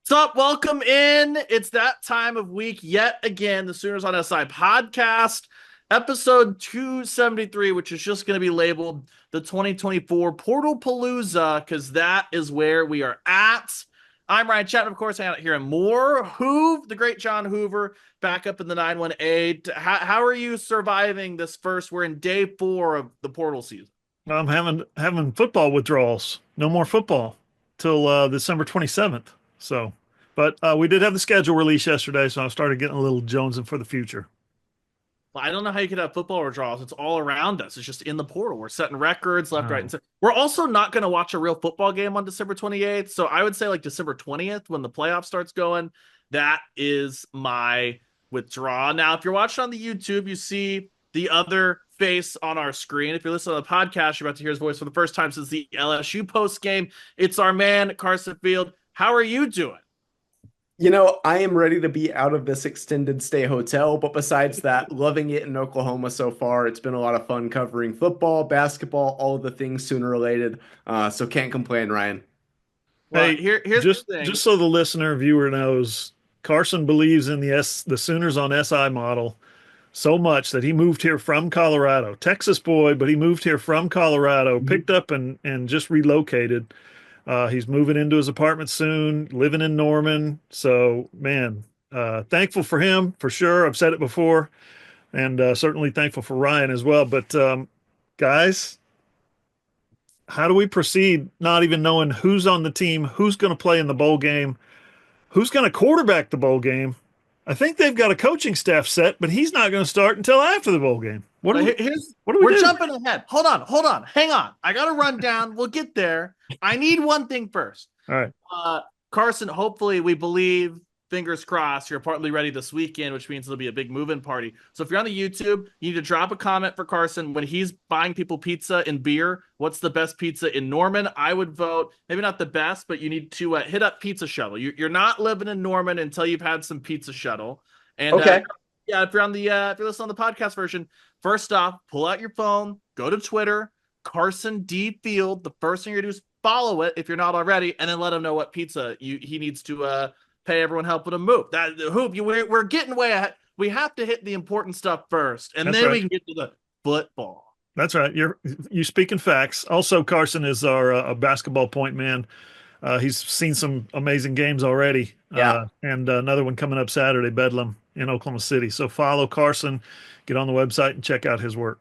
What's up? Welcome in. It's that time of week yet again. The Sooners on SI podcast, episode 273, which is just going to be labeled the 2024 Portalpalooza because that is where we are at. I'm Ryan Chapman, of course, hanging out here in Moore. Hoover, the great John Hoover, back up in the 918. How are you surviving this first? We're in day 4 of the Portal season. I'm having football withdrawals. No more football till December 27th. So, but we did have the schedule released yesterday, so I started getting a little jonesing for the future. Well, I don't know how you could have football withdrawals. It's all around us. It's just in the portal. We're setting records left, right, and Oh. center. We're also not going to watch a real football game on December 28th. So I would say like December 20th when the playoff starts going. That is my withdrawal. Now, if you're watching on the YouTube, you see the other face on our screen. If you're listening to the podcast, you're about to hear his voice for the first time since the LSU post game. It's our man, Carson Field. How are you doing? I am ready to be out of this extended stay hotel, but besides that, loving it in Oklahoma so far. It's been a lot of fun covering football, basketball, all of the things Sooner related. So can't complain, Ryan. Well, Hey, here's just the thing. just so the listener viewer knows, Carson believes in the Sooners on SI model so much that he moved here from Colorado, Texas boy, but he moved here from Colorado, picked up and just relocated. He's moving into his apartment soon, living in Norman. So, man, thankful for him for sure. I've said it before, and certainly thankful for Ryan as well. But guys, how do we proceed? Not even knowing who's on the team, who's going to play in the bowl game, who's going to quarterback the bowl game. I think they've got a coaching staff set, but he's not going to start until after the bowl game. What do we? Here's What do we we're do? jumping ahead. Hold on, hang on. I got to run down. We'll get there. I need one thing first. All right. Carson, hopefully, we believe, fingers crossed, you're partly ready this weekend, which means it'll be a big move-in party. So if you're on the YouTube, you need to drop a comment for Carson when he's buying people pizza and beer. What's the best pizza in Norman? I would vote, maybe not the best, but you need to hit up Pizza Shuttle. You're not living in Norman until you've had some Pizza Shuttle. And Okay. yeah, if you're listening on the podcast version, first off, pull out your phone, go to Twitter, Carson D Field. The first thing you're gonna do is follow it if you're not already, and then let him know what pizza he needs to pay everyone helping him move. That hoop, we're getting way ahead. We have to hit the important stuff first, and That's then right. we can get to the football. That's right. You speaking facts. Also, Carson is our a basketball point man. He's seen some amazing games already. Yeah. And another one coming up Saturday, Bedlam in Oklahoma City. So follow Carson, get on the website and check out his work.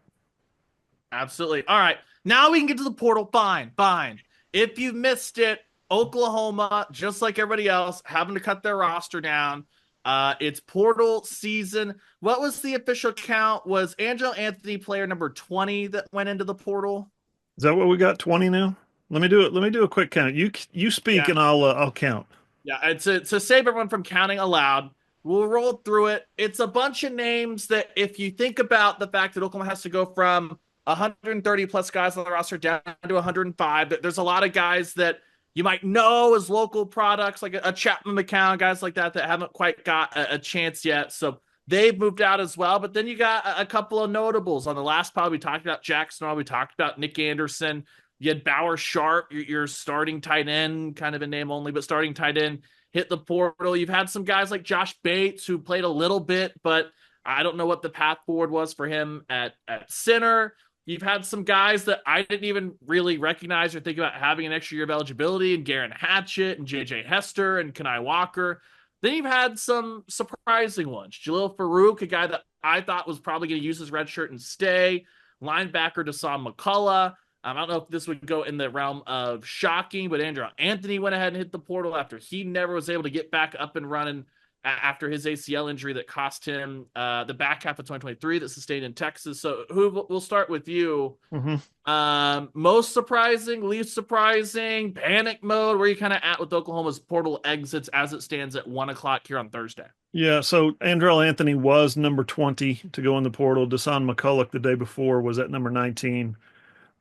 Absolutely. All right. Now we can get to the portal. Fine. Fine. If you missed it, Oklahoma, just like everybody else, having to cut their roster down. It's portal season. What was the official count? Was Angelo Anthony player number 20 that went into the portal? Is that what we got? 20 now? Let me do it. Let me do a quick count. You speak Yeah. and I'll count. Yeah. And to save everyone from counting aloud, we'll roll through it. It's a bunch of names that if you think about the fact that Oklahoma has to go from 130 plus guys on the roster down to 105, there's a lot of guys that you might know as local products like a Chapman McCown, guys like that haven't quite got a chance yet. So they've moved out as well. But then you got a couple of notables. On the last pod, we talked about Jackson. We talked about Nick Anderson. You had Bauer Sharp, your starting tight end, kind of a name only, but starting tight end, hit the portal. You've had some guys like Josh Bates who played a little bit, but I don't know what the path forward was for him at center. You've had some guys that I didn't even really recognize or think about having an extra year of eligibility, and Garen Hatchett and JJ Hester and Kenai Walker. Then you've had some surprising ones. Jalil Farouk, a guy that I thought was probably going to use his red shirt and stay. Linebacker Deshaun McCullough. I don't know if this would go in the realm of shocking, but Andrew Anthony went ahead and hit the portal after he never was able to get back up and running after his ACL injury that cost him the back half of 2023 that sustained in Texas. So we'll start with you. Most surprising, least surprising, panic mode, where you kind of at with Oklahoma's portal exits as it stands at 1:00 here on Thursday? Yeah, so Andrell Anthony was number 20 to go in the portal. Deshaun McCulloch the day before was at number 19.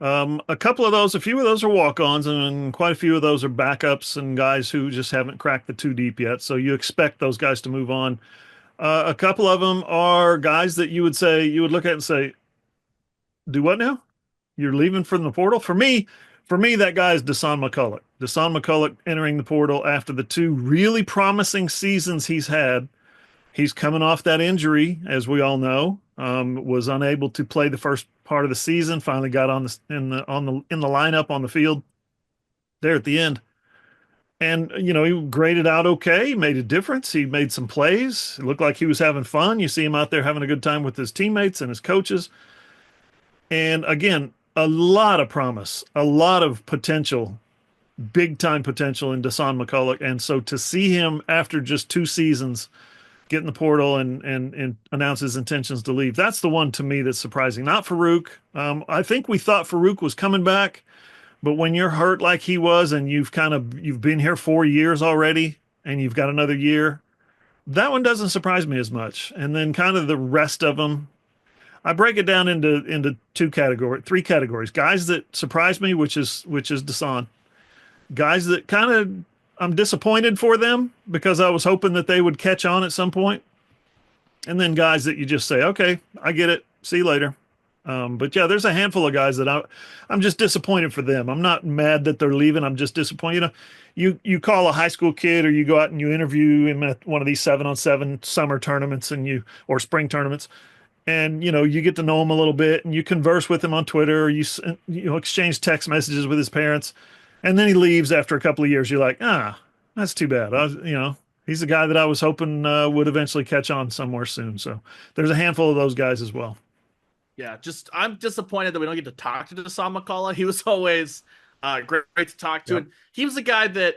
A couple of those, a few of those are walk-ons, and quite a few of those are backups and guys who just haven't cracked the two deep yet. So you expect those guys to move on. A couple of them are guys that you would look at and say, "Do what now? You're leaving from the portal?" For me, that guy is Deshaun McCulloch. Deshaun McCullough entering the portal after the 2 really promising seasons he's had. He's coming off that injury, as we all know. Was unable to play the first part of the season. Finally got in the lineup on the field there at the end, and he graded out okay. He made a difference. He made some plays. It looked like he was having fun. You see him out there having a good time with his teammates and his coaches. And again, a lot of promise, a lot of potential, big time potential in Deshaun McCullough. And so to see him after just 2 seasons get in the portal and announce his intentions to leave, that's the one to me that's surprising. Not Farouk. I think we thought Farouk was coming back, but when you're hurt like he was and you've been here 4 years already and you've got another year, that one doesn't surprise me as much. And then kind of the rest of them, I break it down into 3 categories. Guys that surprise me, which is Deshaun. Guys that kind of I'm disappointed for them because I was hoping that they would catch on at some point. And then guys that you just say, okay, I get it. See you later. But yeah, there's a handful of guys that I'm just disappointed for them. I'm not mad that they're leaving. I'm just disappointed. You call a high school kid or you go out and you interview him at one of these 7-on-7 summer tournaments or spring tournaments. And, you get to know him a little bit and you converse with him on Twitter or you exchange text messages with his parents. And then he leaves after a couple of years. You're like, that's too bad. He's a guy that I was hoping would eventually catch on somewhere soon. So there's a handful of those guys as well. Yeah, I'm disappointed that we don't get to talk to Deshaun McCullough. He was always great to talk to. Yep. And he was a guy that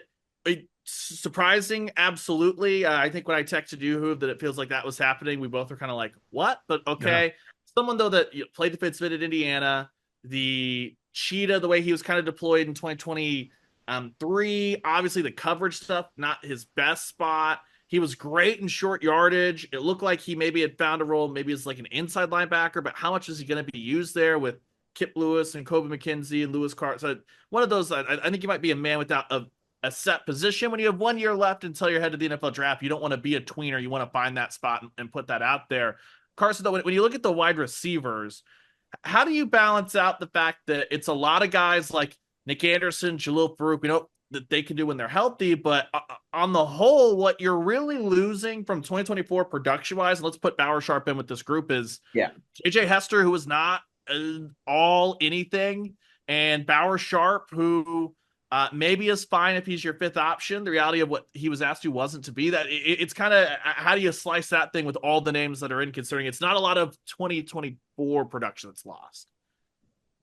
surprising, absolutely. I think when I texted you, Hoover, that it feels like that was happening. We both were kind of like, what? But okay. Yeah. Someone, though, that played defensive at Indiana, the Cheetah, the way he was kind of deployed in 2023, obviously the coverage stuff, not his best spot. He was great in short yardage. It looked like he maybe had found a role, maybe as like an inside linebacker, but how much is he going to be used there with Kip Lewis and Kobe McKenzie and Lewis Carr? So one of those, I think he might be a man without a set position. When you have 1 year left until you're headed to the NFL draft, you don't want to be a tweener. You want to find that spot and put that out there. Carson, though, when you look at the wide receivers, how do you balance out the fact that it's a lot of guys like Nick Anderson, Jalil Farouk, we know that they can do when they're healthy, but on the whole, what you're really losing from 2024 production-wise, and let's put Bauer Sharp in with this group, is JJ Hester, who was not all anything, and Bauer Sharp, who maybe is fine if he's your 5th option. The reality of what he was asked to wasn't to be that. It's kind of, how do you slice that thing with all the names that are in, considering it's not a lot of 2024 production that's lost?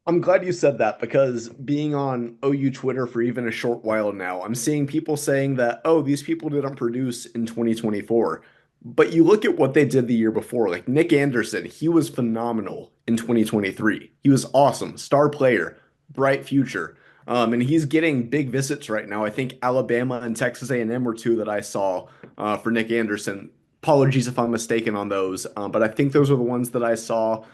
I'm glad you said that, because being on OU Twitter for even a short while now, I'm seeing people saying that, these people didn't produce in 2024. But you look at what they did the year before, like Nick Anderson, he was phenomenal in 2023. He was awesome, star player, bright future. And he's getting big visits right now. I think Alabama and Texas A&M were 2 that I saw for Nick Anderson. Apologies if I'm mistaken on those, but I think those are the ones that I saw.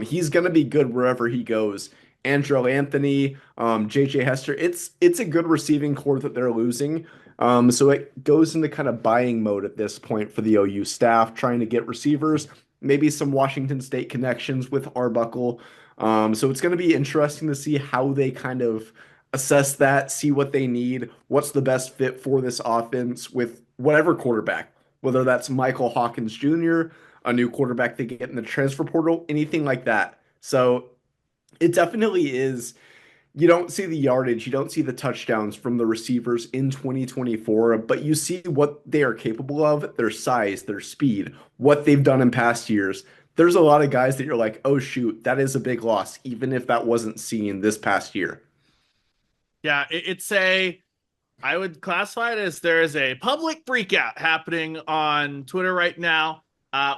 He's going to be good wherever he goes. Andrew Anthony, JJ Hester, it's a good receiving core that they're losing. So it goes into kind of buying mode at this point for the OU staff, trying to get receivers, maybe some Washington State connections with Arbuckle. So it's going to be interesting to see how they kind of assess that, see what they need, what's the best fit for this offense with whatever quarterback, whether that's Michael Hawkins Jr., a new quarterback they get in the transfer portal, anything like that. So it definitely is. You don't see the yardage, you don't see the touchdowns from the receivers in 2024, but you see what they are capable of, their size, their speed, what they've done in past years. There's a lot of guys that you're like, oh shoot, that is a big loss, even if that wasn't seen this past year. Yeah, I would classify it as there is a public freakout happening on Twitter right now.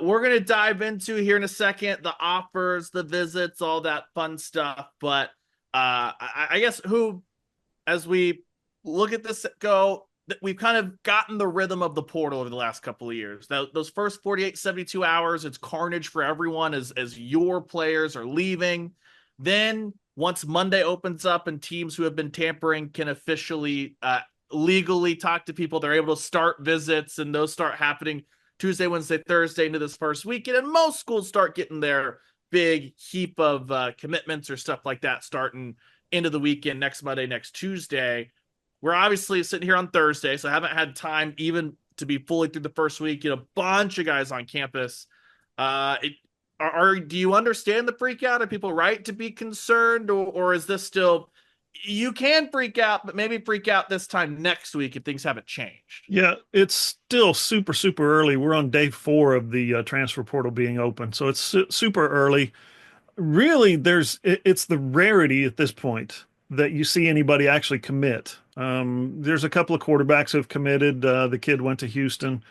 We're going to dive into here in a second, the offers, the visits, all that fun stuff. But I guess as we look at this we've kind of gotten the rhythm of the portal over the last couple of years. Those first 48, 72 hours, it's carnage for everyone as your players are leaving. Then once Monday opens up and teams who have been tampering can officially legally talk to people, they're able to start visits, and those start happening Tuesday, Wednesday, Thursday into this first weekend. And most schools start getting their big heap of commitments or stuff like that starting into the weekend, next Monday, next Tuesday. we're obviously sitting here on Thursday, so I haven't had time even to be fully through the first week. You know, a bunch of guys on campus. It, do you understand the freak out? Are people right to be concerned, or is this still you can freak out, but maybe freak out this time next week if things haven't changed? Yeah, it's still super, super early. We're on day 4 of the transfer portal being open, so it's super early. Really, it's the rarity at this point that you see anybody actually commit. There's a couple of quarterbacks who have committed. The kid went to Houston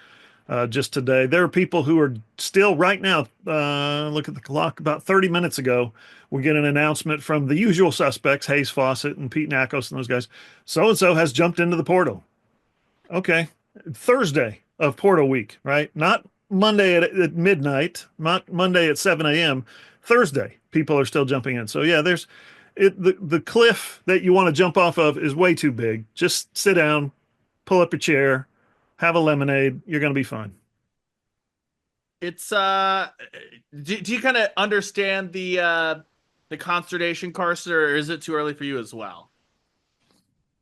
just today. There are people who are still right now. Look at the clock. About 30 minutes ago, we get an announcement from the usual suspects: Hayes Fawcett and Pete Nakos and those guys. So and so has jumped into the portal. Okay, Thursday of portal week, right? Not Monday at midnight, not Monday at 7 a.m. Thursday, people are still jumping in. So yeah, the cliff that you want to jump off of is way too big. Just sit down, pull up your chair, have a lemonade. You're going to be fine. It's do you kind of understand the consternation, Carson, or is it too early for you as well?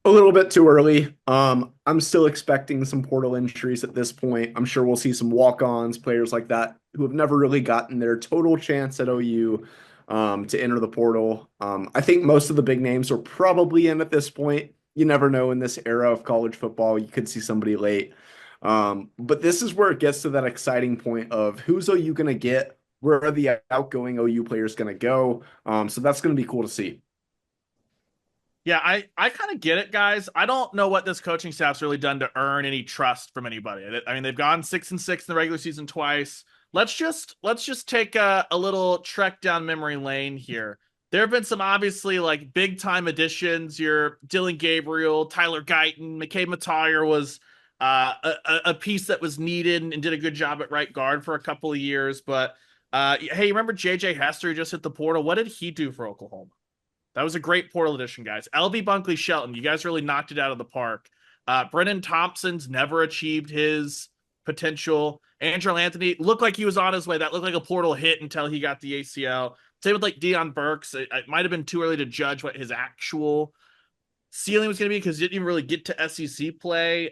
A little bit too early. I'm still expecting some portal entries at this point. I'm sure we'll see some walk-ons, players like that who have never really gotten their total chance at OU to enter the portal. I think most of the big names are probably in at this point. You never know in this era of college football. You could see somebody late. But this is where it gets to that exciting point of who's OU going to get? Where are the outgoing OU players going to go? So that's going to be cool to see. Yeah, I kind of get it, guys. I don't know what this coaching staff's really done to earn any trust from anybody. I mean, they've gone 6-6 in the regular season twice. Let's just take a little trek down memory lane here. There have been some obviously like big time additions. Your Dylan Gabriel, Tyler Guyton, McKay Matire was a piece that was needed and did a good job at right guard for a couple of years. But hey, remember JJ Hester who just hit the portal? What did he do for Oklahoma? That was a great portal edition, guys. LV Bunkley Shelton, you guys really knocked it out of the park. Brennan Thompson's never achieved his potential. Andrew Anthony looked like he was on his way. That looked like a portal hit until he got the ACL. Same with like Deion Burks. It might have been too early to judge what his actual ceiling was going to be because he didn't even really get to SEC play.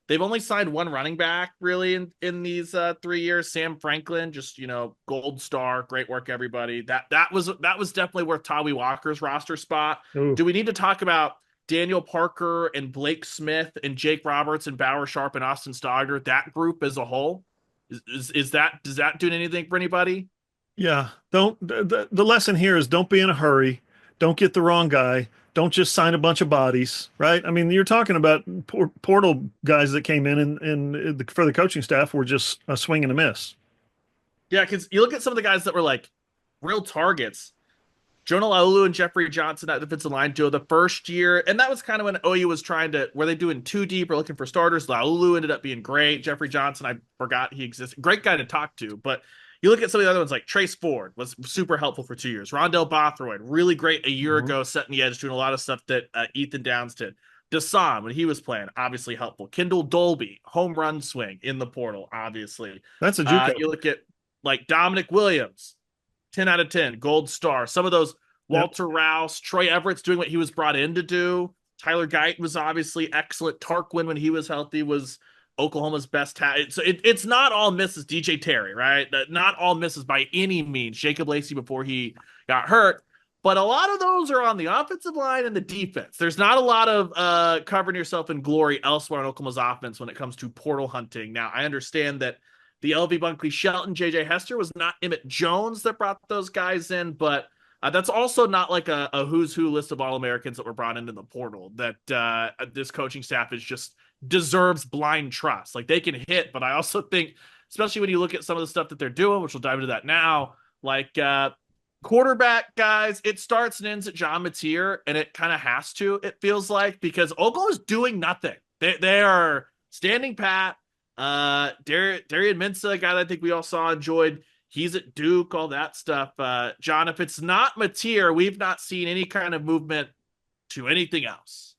They've only signed one running back really in these 3 years. Sam Franklin, just gold star, great work, everybody. That was definitely worth Tawi Walker's roster spot. Ooh. Do we need to talk about Daniel Parker and Blake Smith and Jake Roberts and Bauer Sharp and Austin Stogger? That group as a whole, does that do anything for anybody? Yeah. The lesson here is don't be in a hurry. Don't get the wrong guy. Don't just sign a bunch of bodies, right? I mean, you're talking about portal guys that came in and for the coaching staff were just a swing and a miss. Yeah, because you look at some of the guys that were like real targets. Jonah Laulu and Jeffrey Johnson at defensive line duo the first year. And that was kind of when OU was were they doing too deep or looking for starters? Laulu ended up being great. Jeffrey Johnson, I forgot he existed. Great guy to talk to, but you look at some of the other ones like Trace Ford was super helpful for 2 years. Rondell Bothroyd, really great a year ago, setting the edge, doing a lot of stuff that Ethan Downs did. Desan, when he was playing, obviously helpful. Kendall Dolby, home run swing in the portal, obviously. That's a JUCO. You look at like Dominic Williams, 10 out of 10, gold star. Some of those Walter Rouse, Troy Everett's doing what he was brought in to do. Tyler Guyton was obviously excellent. Tarquin, when he was healthy, was Oklahoma's best talent. So it's not all misses. DJ Terry, right? Not all misses by any means. Jacob Lacey before he got hurt. But a lot of those are on the offensive line and the defense. There's not a lot of covering yourself in glory elsewhere on Oklahoma's offense when it comes to portal hunting. Now, I understand that the LV Bunkley Shelton, JJ Hester was not Emmett Jones that brought those guys in, but that's also not like a who's who list of All-Americans that were brought into the portal that this coaching staff is just deserves blind trust. Like they can hit, but I also think, especially when you look at some of the stuff that they're doing, which we'll dive into that now, like quarterback guys, it starts and ends at John Mateer, and it kind of has to, it feels like, because Oklahoma's doing nothing. They are standing pat. Darian Mensah, a guy that I think we all saw, enjoyed. He's at Duke, all that stuff. John, if it's not Mateer, we've not seen any kind of movement to anything else.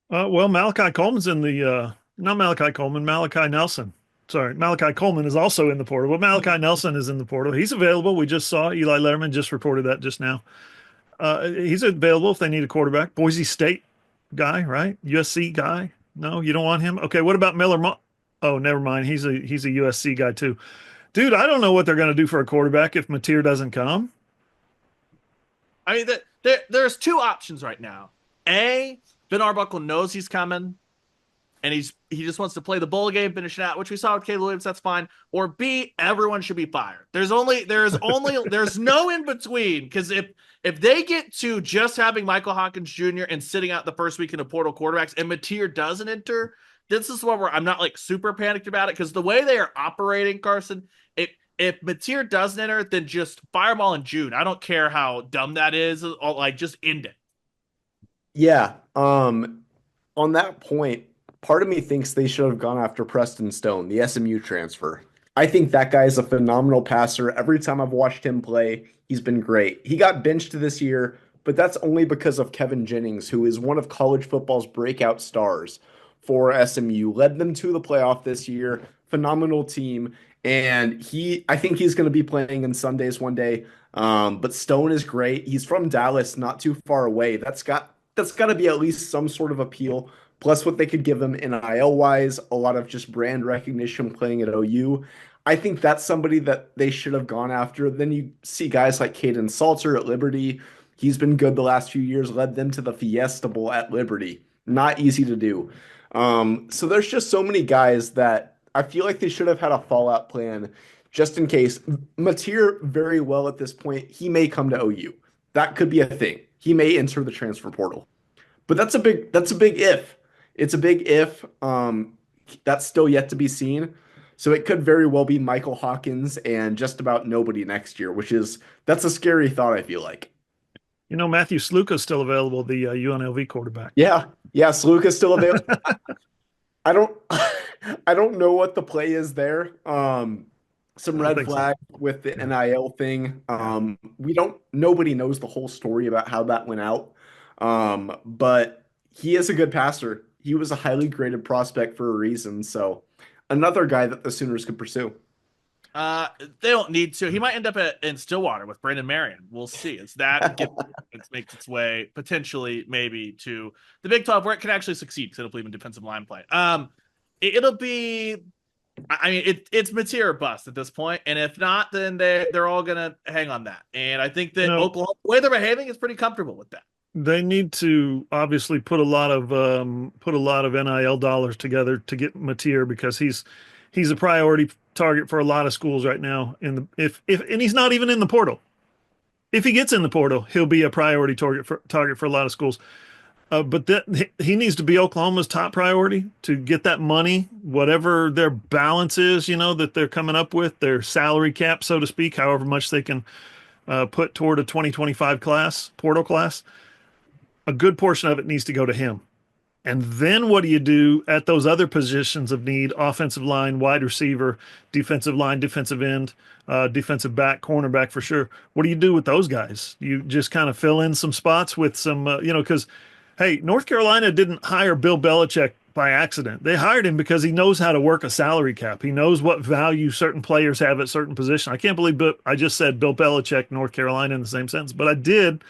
Well, Malachi Coleman's in the not Malachi Coleman, Malachi Nelson. Sorry, Malachi Coleman is also in the portal, but Malachi Nelson is in the portal. He's available. We just saw Eli Letterman just reported that just now. He's available if they need a quarterback. Boise State guy, right? USC guy. No, you don't want him. Okay, what about Miller? Oh, never mind. He's a USC guy too. Dude, I don't know what they're going to do for a quarterback if Mateer doesn't come. I mean, there's two options right now. A, Ben Arbuckle knows he's coming, and he just wants to play the bowl game, finish it out, which we saw with Caleb Williams. That's fine. Or B, everyone should be fired. There's no in between, because if they get to just having Michael Hawkins Jr. and sitting out the first week in the portal quarterbacks, and Mateer doesn't enter, this is one where I'm not like super panicked about it, because the way they are operating, Carson, if Mateer doesn't enter, then just fire them all in June. I don't care how dumb that is. Or like, just end it. Yeah. On that point, part of me thinks they should have gone after Preston Stone, the SMU transfer. I think that guy is a phenomenal passer. Every time I've watched him play, he's been great. He got benched this year, but that's only because of Kevin Jennings, who is one of college football's breakout stars for SMU. Led them to the playoff this year. Phenomenal team. And I think he's going to be playing in Sundays one day. But Stone is great. He's from Dallas, not too far away. That's got to be at least some sort of appeal. Plus, what they could give him NIL wise, a lot of just brand recognition playing at OU. I think that's somebody that they should have gone after. Then you see guys like Caden Salter at Liberty. He's been good the last few years, led them to the Fiesta Bowl at Liberty. Not easy to do. So there's just so many guys that I feel like they should have had a fallout plan just in case. Mateer, very well at this point, he may come to OU. That could be a thing. He may enter the transfer portal. But that's a big if. It's a big if. That's still yet to be seen. So it could very well be Michael Hawkins and just about nobody next year, that's a scary thought, I feel like. You know, Matthew Sluka's still available, the UNLV quarterback. Yeah. Yeah, Luca's still available. I don't I don't know what the play is there. Some I don't red think so. flag with the Yeah. NIL thing. Nobody knows the whole story about how that went out. But he is a good passer. He was a highly graded prospect for a reason. So another guy that the Sooners could pursue. They don't need to. He might end up in Stillwater with Brandon Marion. We'll see. It makes its way potentially maybe to the Big 12 where it can actually succeed, because it'll believe in defensive line play. It'll be. I mean, it's Mateer or bust at this point, and if not, then they're all gonna hang on that. And I think that No, Oklahoma, the way they're behaving, is pretty comfortable with that. they need to obviously put a lot of NIL dollars together to get Mateer, because he's a priority target for a lot of schools right now. If and he's not even in the portal. If he gets in the portal, he'll be a priority target for a lot of schools. But he needs to be Oklahoma's top priority to get that money, whatever their balance is, that they're coming up with, their salary cap, so to speak, however much they can put toward a 2025 portal class. A good portion of it needs to go to him. And then what do you do at those other positions of need? Offensive line, wide receiver, defensive line, defensive end, defensive back, cornerback for sure. What do you do with those guys? You just kind of fill in some spots with some, because, hey, North Carolina didn't hire Bill Belichick by accident. They hired him because he knows how to work a salary cap. He knows what value certain players have at certain positions. I can't believe I just said Bill Belichick, North Carolina in the same sentence, but I did.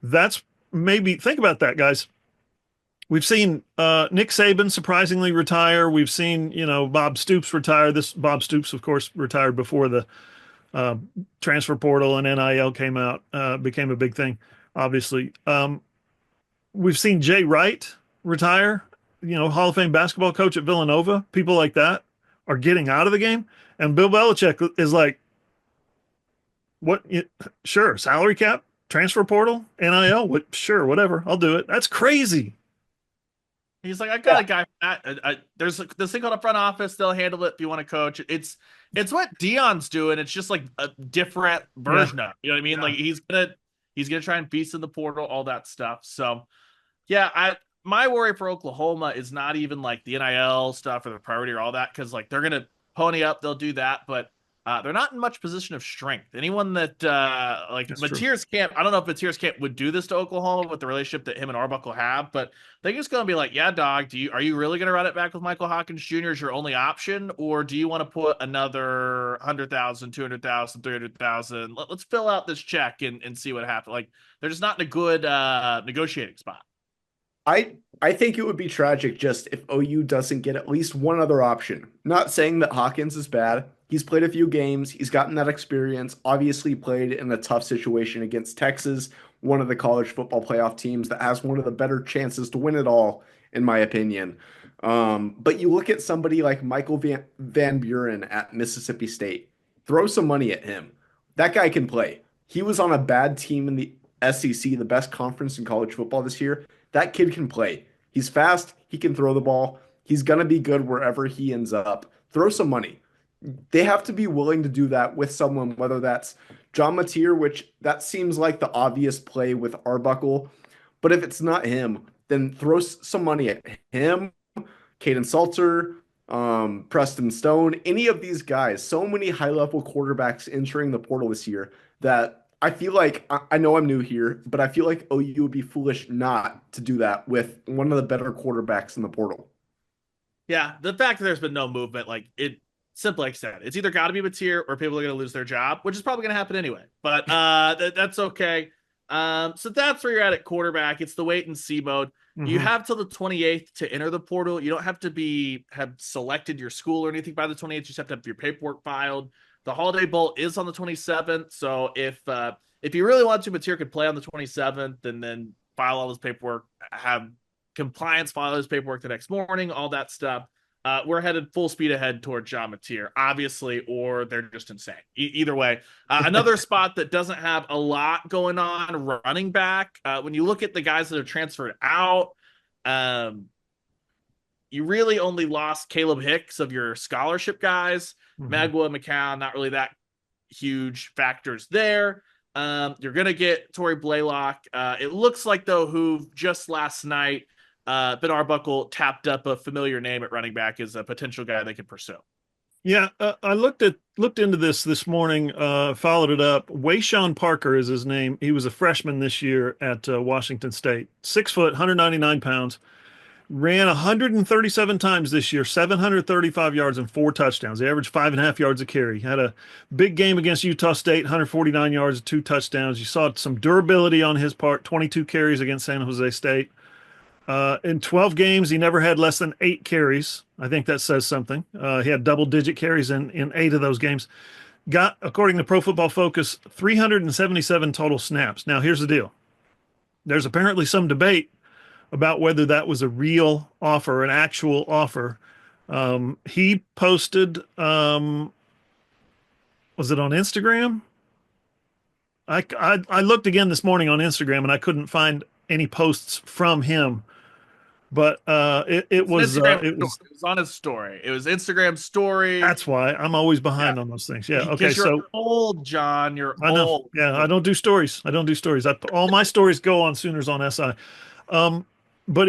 That's maybe, think about that, guys. We've seen Nick Saban surprisingly retire. We've seen, Bob Stoops retire. This Bob Stoops, of course, retired before the transfer portal and NIL became a big thing, obviously. We've seen Jay Wright retire, Hall of Fame basketball coach at Villanova. People like that are getting out of the game. And Bill Belichick is like, what? Sure, salary cap, transfer portal, NIL, sure, whatever. I'll do it. That's crazy. He's like, I got a guy for that. There's this thing called a front office. They'll handle it if you want to coach. It's what Dion's doing. It's just like a different version of it. You know what I mean? Yeah. Like he's gonna try and feast in the portal, all that stuff. So yeah, my worry for Oklahoma is not even like the NIL stuff or the priority or all that, because like they're gonna pony up, they'll do that, but they're not in much position of strength. Anyone that like Mateer's camp, I don't know if Mateer's camp would do this to Oklahoma with the relationship that him and Arbuckle have, but they're just going to be like, yeah, dog, are you really going to run it back with Michael Hawkins Jr. as your only option, or do you want to put another 100,000, 200,000, 300,000? Let's fill out this check and see what happens. Like they're just not in a good negotiating spot. I think it would be tragic just if OU doesn't get at least one other option. Not saying that Hawkins is bad. He's played a few games. He's gotten that experience. Obviously played in a tough situation against Texas, one of the college football playoff teams that has one of the better chances to win it all, in my opinion. But you look at somebody like Michael Van Buren at Mississippi State. Throw some money at him. That guy can play. He was on a bad team in the SEC, the best conference in college football this year. That kid can play. He's fast. He can throw the ball. He's going to be good wherever he ends up. Throw some money. They have to be willing to do that with someone, whether that's John Mateer, which that seems like the obvious play with Arbuckle. But if it's not him, then throw some money at him, Caden Salter, Preston Stone, any of these guys. So many high-level quarterbacks entering the portal this year that I feel like I know I'm new here, but I feel like OU would be foolish not to do that with one of the better quarterbacks in the portal. Yeah, the fact that there's been no movement, like it, simple like I said, it's either got to be Mateer or people are going to lose their job, which is probably going to happen anyway. But that's okay. So that's where you're at quarterback. It's the wait and see mode. You have till the 28th to enter the portal. You don't have to have selected your school or anything by the 28th. You just have to have your paperwork filed. The Holiday Bowl is on the 27th. So if you really want to, Mateer could play on the 27th and then file all his paperwork, have compliance, file his paperwork the next morning, all that stuff. We're headed full speed ahead toward John Mateer, obviously, or they're just insane. Either way, another spot that doesn't have a lot going on, running back. When you look at the guys that have transferred out, you really only lost Caleb Hicks of your scholarship guys. Magwa, McCown, not really that huge factors there. You're going to get Torrey Blaylock. It looks like, though, who just last night, Ben Arbuckle tapped up a familiar name at running back as a potential guy they could pursue. Yeah, I looked into this morning, followed it up. Wayshawn Parker is his name. He was a freshman this year at Washington State. 6 foot, 199 pounds. Ran 137 times this year, 735 yards and 4 touchdowns. He averaged 5.5 yards a carry. Had a big game against Utah State, 149 yards and 2 touchdowns. You saw some durability on his part, 22 carries against San Jose State. In 12 games, he never had less than 8 carries. I think that says something. He had double-digit carries in 8 of those games. Got, according to Pro Football Focus, 377 total snaps. Now, here's the deal. There's apparently some debate about whether that was a real offer, an actual offer. He posted, was it on Instagram? I looked again this morning on Instagram and I couldn't find any posts from him. But it was on his story. It was Instagram story. That's why I'm always behind on those things. Yeah. Okay. You're old, John. You're old. Yeah. I don't do stories. All my stories go on Sooners on SI. But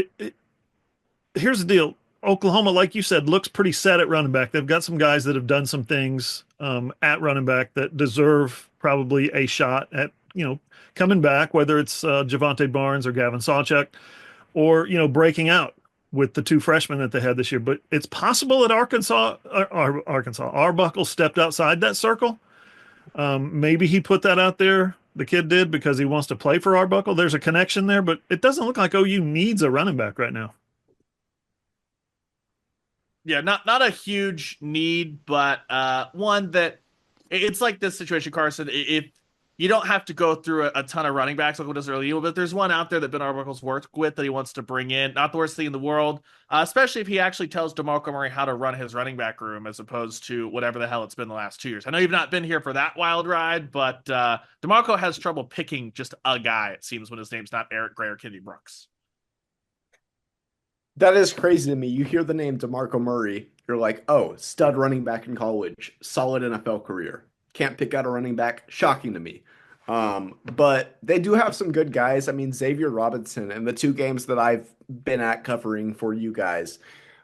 here's the deal. Oklahoma, like you said, looks pretty set at running back. They've got some guys that have done some things at running back that deserve probably a shot at, coming back, whether it's Javante Barnes or Gavin Sawchuk, or, breaking out with the 2 freshmen that they had this year. But it's possible that Arbuckle stepped outside that circle. Maybe he put that out there, the kid did, because he wants to play for Arbuckle. There's a connection there, but it doesn't look like OU needs a running back right now. Yeah, not a huge need, but one that it's like this situation, Carson. If you don't have to go through a ton of running backs like what does early, but there's one out there that Ben Arbuckle's worked with that he wants to bring in. Not the worst thing in the world, especially if he actually tells DeMarco Murray how to run his running back room as opposed to whatever the hell it's been the last 2 years. I know you've not been here for that wild ride, but DeMarco has trouble picking just a guy, it seems, when his name's not Eric Gray or Kenny Brooks. That is crazy to me. You hear the name DeMarco Murray, you're like, oh, stud running back in college, solid NFL career. Can't pick out a running back. Shocking to me. But they do have some good guys. I mean, Xavier Robinson in the 2 games that I've been at covering for you guys,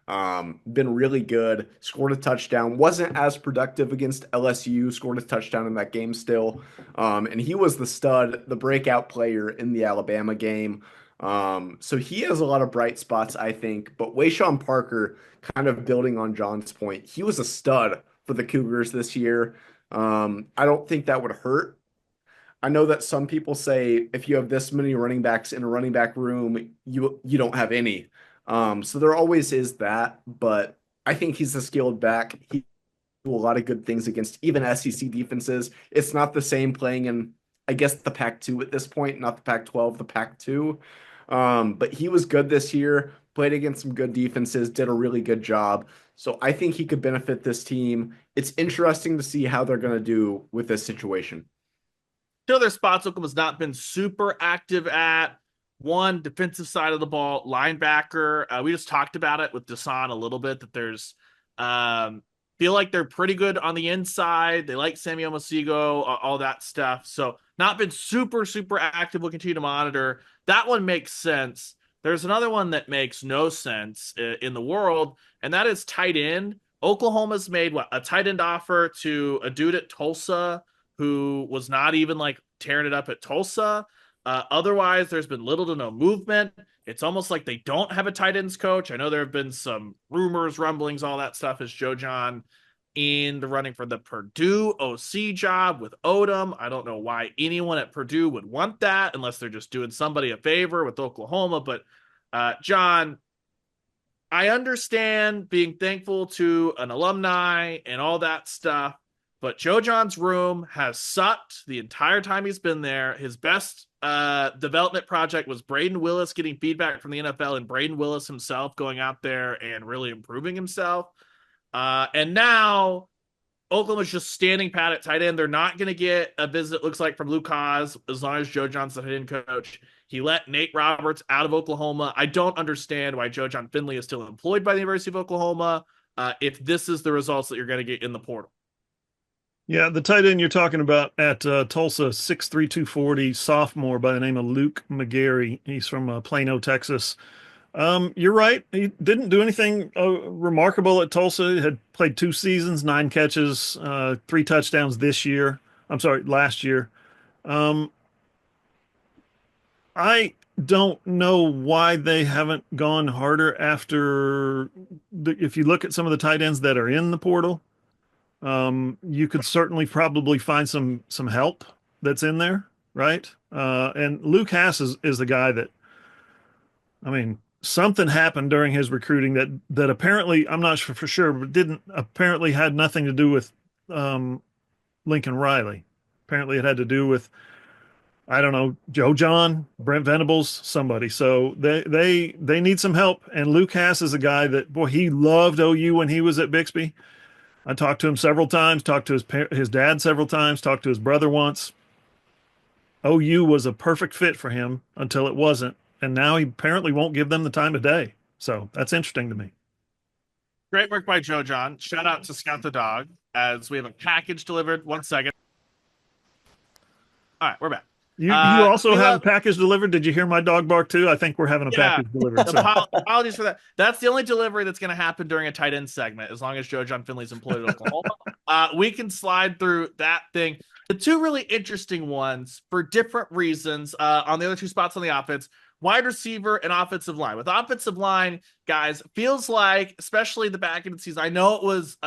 been really good. Scored a touchdown. Wasn't as productive against LSU. Scored a touchdown in that game still. And he was the stud, the breakout player in the Alabama game. So he has a lot of bright spots, I think. But Wayshawn Parker, kind of building on John's point, he was a stud for the Cougars this year. I don't think that would hurt. I know that some people say if you have this many running backs in a running back room, you don't have any. So there always is that, but I think he's a skilled back. He do a lot of good things against even SEC defenses. It's not the same playing in, I guess, the Pac-2 at this point, not the Pac-12, the Pac-2. But he was good this year, played against some good defenses, did a really good job. So I think he could benefit this team. It's interesting to see how they're going to do with this situation. Two other spots Oklahoma's not been super active at. One, defensive side of the ball, linebacker. We just talked about it with Desan a little bit, that there's feel like they're pretty good on the inside. They like Sammy Omosigo, all that stuff. So not been super, super active. We'll continue to monitor. That one makes sense. There's another one that makes no sense in the world, and that is tight end. Oklahoma's made a tight end offer to a dude at Tulsa who was not even like tearing it up at Tulsa. Otherwise, there's been little to no movement. It's almost like they don't have a tight ends coach. I know there have been some rumors, rumblings, all that stuff. Is Joe John in the running for the Purdue OC job with Odom? I don't know why anyone at Purdue would want that unless they're just doing somebody a favor with Oklahoma. But John, I understand being thankful to an alumni and all that stuff, but Joe John's room has sucked the entire time he's been there. His best development project was Braden Willis getting feedback from the NFL and Braden Willis himself going out there and really improving himself. And now Oklahoma's just standing pat at tight end. They're not going to get a visit, looks like, from Luke Haas as long as Joe John's the head coach. He let Nate Roberts out of Oklahoma. I don't understand why Joe John Finley is still employed by the University of Oklahoma if this is the results that you're going to get in the portal. Yeah, the tight end you're talking about at Tulsa, 6'3", 240, sophomore by the name of Luke McGarry. He's from Plano, Texas. You're right. He didn't do anything remarkable at Tulsa. He had played 2 seasons, 9 catches, 3 touchdowns this year. I'm sorry, last year. I don't know why they haven't gone harder after if you look at some of the tight ends that are in the portal. You could certainly probably find some help that's in there, right? And Luke Haas is the guy that, I mean, something happened during his recruiting that apparently, I'm not sure for sure, but didn't apparently had nothing to do with Lincoln Riley. Apparently it had to do with, I don't know, Joe John, Brent Venables, somebody. So they need some help. And Luke Haas is a guy that, boy, he loved OU when he was at Bixby. I talked to him several times, talked to his dad several times, talked to his brother once. OU was a perfect fit for him until it wasn't. And now he apparently won't give them the time of day. So that's interesting to me. Great work by Joe John. Shout out to Scout the Dog as we have a package delivered. 1 second. All right, we're back. You also have a package delivered. Did you hear my dog bark too? I think we're having a package delivered. So. Apologies for that. That's the only delivery that's going to happen during a tight end segment, as long as Joe John Finley's employed at Oklahoma. We can slide through that thing. The 2 really interesting ones for different reasons on the other 2 spots on the offense, wide receiver and offensive line. With offensive line, guys, feels like, especially the back end of the season, I know it was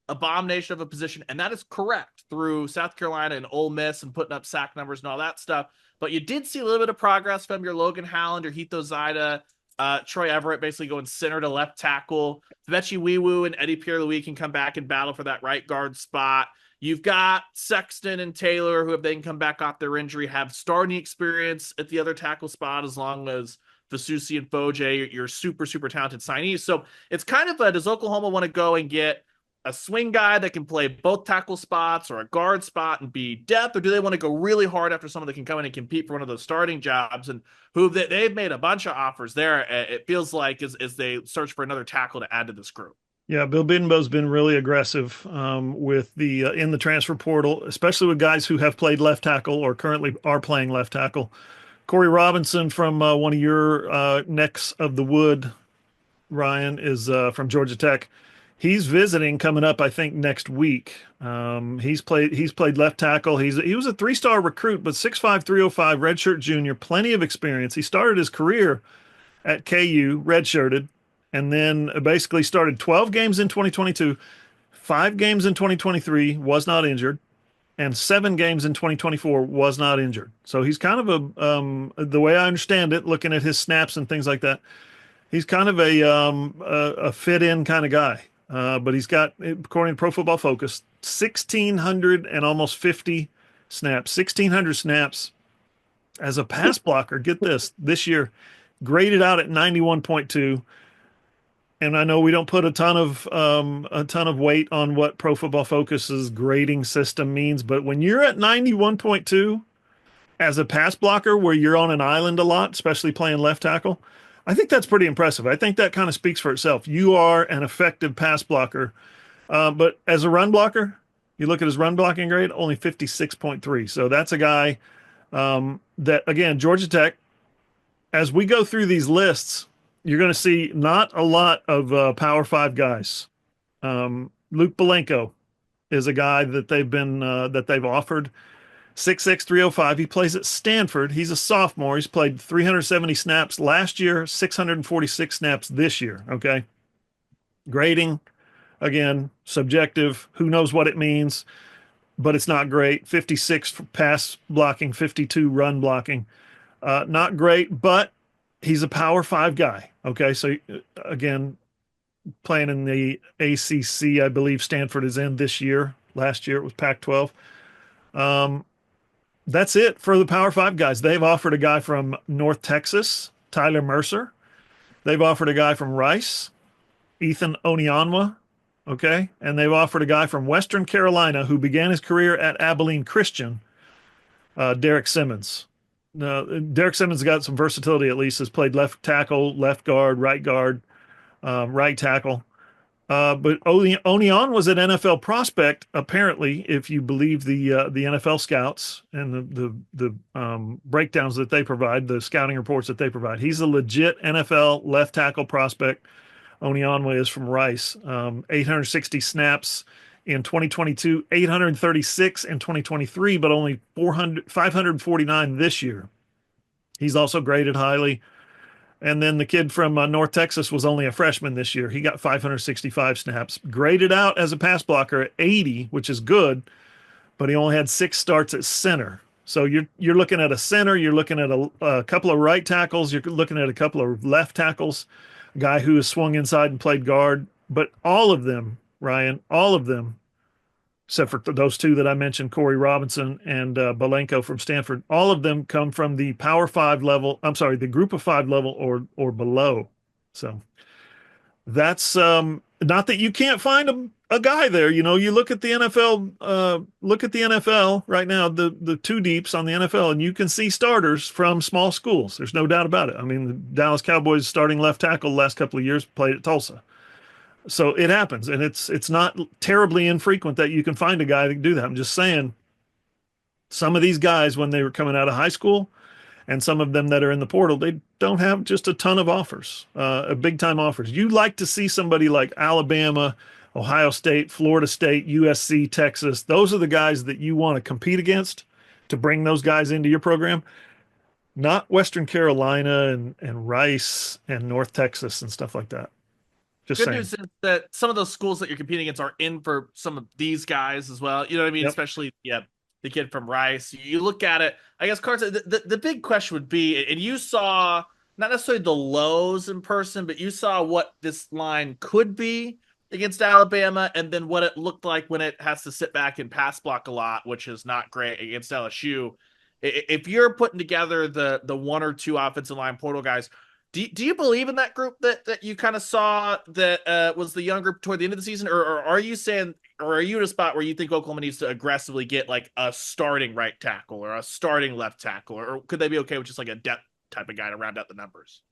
abomination of a position, and that is correct through South Carolina and Ole Miss and putting up sack numbers and all that stuff. But you did see a little bit of progress from your Logan Howland or Heath Ozida, Troy Everett basically going center to left tackle. Vechi Wiwu and Eddie Pierre-Louis can come back and battle for that right guard spot. You've got Sexton and Taylor, who, if they can come back off their injury, have starting experience at the other tackle spot, as long as Vasusi and Foje, your super, super talented signees. So it's kind of does Oklahoma want to go and get a swing guy that can play both tackle spots or a guard spot and be depth, or do they want to go really hard after someone that can come in and compete for one of those starting jobs? And who they've made a bunch of offers there, it feels like, as they search for another tackle to add to this group. Yeah, Bill Biddenbow's been really aggressive with the in the transfer portal, especially with guys who have played left tackle or currently are playing left tackle. Corey Robinson from one of your necks of the wood, Ryan, is from Georgia Tech. He's visiting coming up, I think, next week. He's played left tackle. He was a 3-star recruit, but 6'5", 305, redshirt junior, plenty of experience. He started his career at KU, redshirted, and then basically started 12 games in 2022, 5 games in 2023, was not injured. and 7 games in 2024 was not injured. So he's kind of the way I understand it, looking at his snaps and things like that, he's kind of a fit in kind of guy. But he's got, according to Pro Football Focus, 1,600 and almost 50 snaps, 1,600 snaps as a pass blocker. Get this year, graded out at 91.2. And I know we don't put a ton of weight on what Pro Football Focus's grading system means, but when you're at 91.2 as a pass blocker, where you're on an island a lot, especially playing left tackle, I think that's pretty impressive. I think that kind of speaks for itself. You are an effective pass blocker, but as a run blocker, you look at his run blocking grade, only 56.3. So that's a guy that, again, Georgia Tech, as we go through these lists, you're going to see not a lot of Power 5 guys. Luke Belenko is a guy that they've offered. 6'6", 305. He plays at Stanford. He's a sophomore. He's played 370 snaps last year, 646 snaps this year. Okay. Grading, again, subjective. Who knows what it means, but it's not great. 56 for pass blocking, 52 run blocking. Not great, but he's a Power 5 guy. Okay. So, again, playing in the ACC, I believe Stanford is in this year. Last year it was Pac-12. That's it for the Power 5 guys. They've offered a guy from North Texas, Tyler Mercer. They've offered a guy from Rice, Ethan Onyanwa. Okay. And they've offered a guy from Western Carolina who began his career at Abilene Christian, Derek Simmons. Now, Derek Simmons got some versatility, at least, has played left tackle, left guard, right tackle. But Onion was an NFL prospect, apparently, if you believe the NFL scouts and the breakdowns that they provide, the scouting reports that they provide. He's a legit NFL left tackle prospect. Onyanwa is from Rice. 860 snaps in 2022, 836 in 2023, but only 549 this year. He's also graded highly. And then the kid from North Texas was only a freshman this year. He got 565 snaps, graded out as a pass blocker at 80, which is good, but he only had 6 starts at center. So you're looking at a center, you're looking at a couple of right tackles, you're looking at a couple of left tackles, a guy who has swung inside and played guard. But all of them, Ryan, all of them, except for those 2 that I mentioned, Corey Robinson and Belenko from Stanford, all of them come from the Power 5 level. I'm sorry, the Group of 5 level or below. So that's not that you can't find a guy there. You know, you look at the NFL, right now, the 2 deeps on the NFL, and you can see starters from small schools. There's no doubt about it. I mean, the Dallas Cowboys starting left tackle the last couple of years played at Tulsa. So it happens, and it's not terribly infrequent that you can find a guy that can do that. I'm just saying, some of these guys, when they were coming out of high school, and some of them that are in the portal, they don't have just a ton of offers, big-time offers. You like to see somebody like Alabama, Ohio State, Florida State, USC, Texas. Those are the guys that you want to compete against to bring those guys into your program, not Western Carolina and Rice and North Texas and stuff like that. Just Good saying. news is that some of those schools that you're competing against are in for some of these guys as well. You know what I mean? Yep. Especially, the kid from Rice. You look at it, I guess, Carson, the big question would be, and you saw not necessarily the lows in person, but you saw what this line could be against Alabama, and then what it looked like when it has to sit back and pass block a lot, which is not great against LSU. If you're putting together the 1 or 2 offensive line portal guys, do you believe in that group that you kind of saw that was the young group toward the end of the season, or are you saying, or are you in a spot where you think Oklahoma needs to aggressively get like a starting right tackle or a starting left tackle, or could they be okay with just like a depth type of guy to round out the numbers?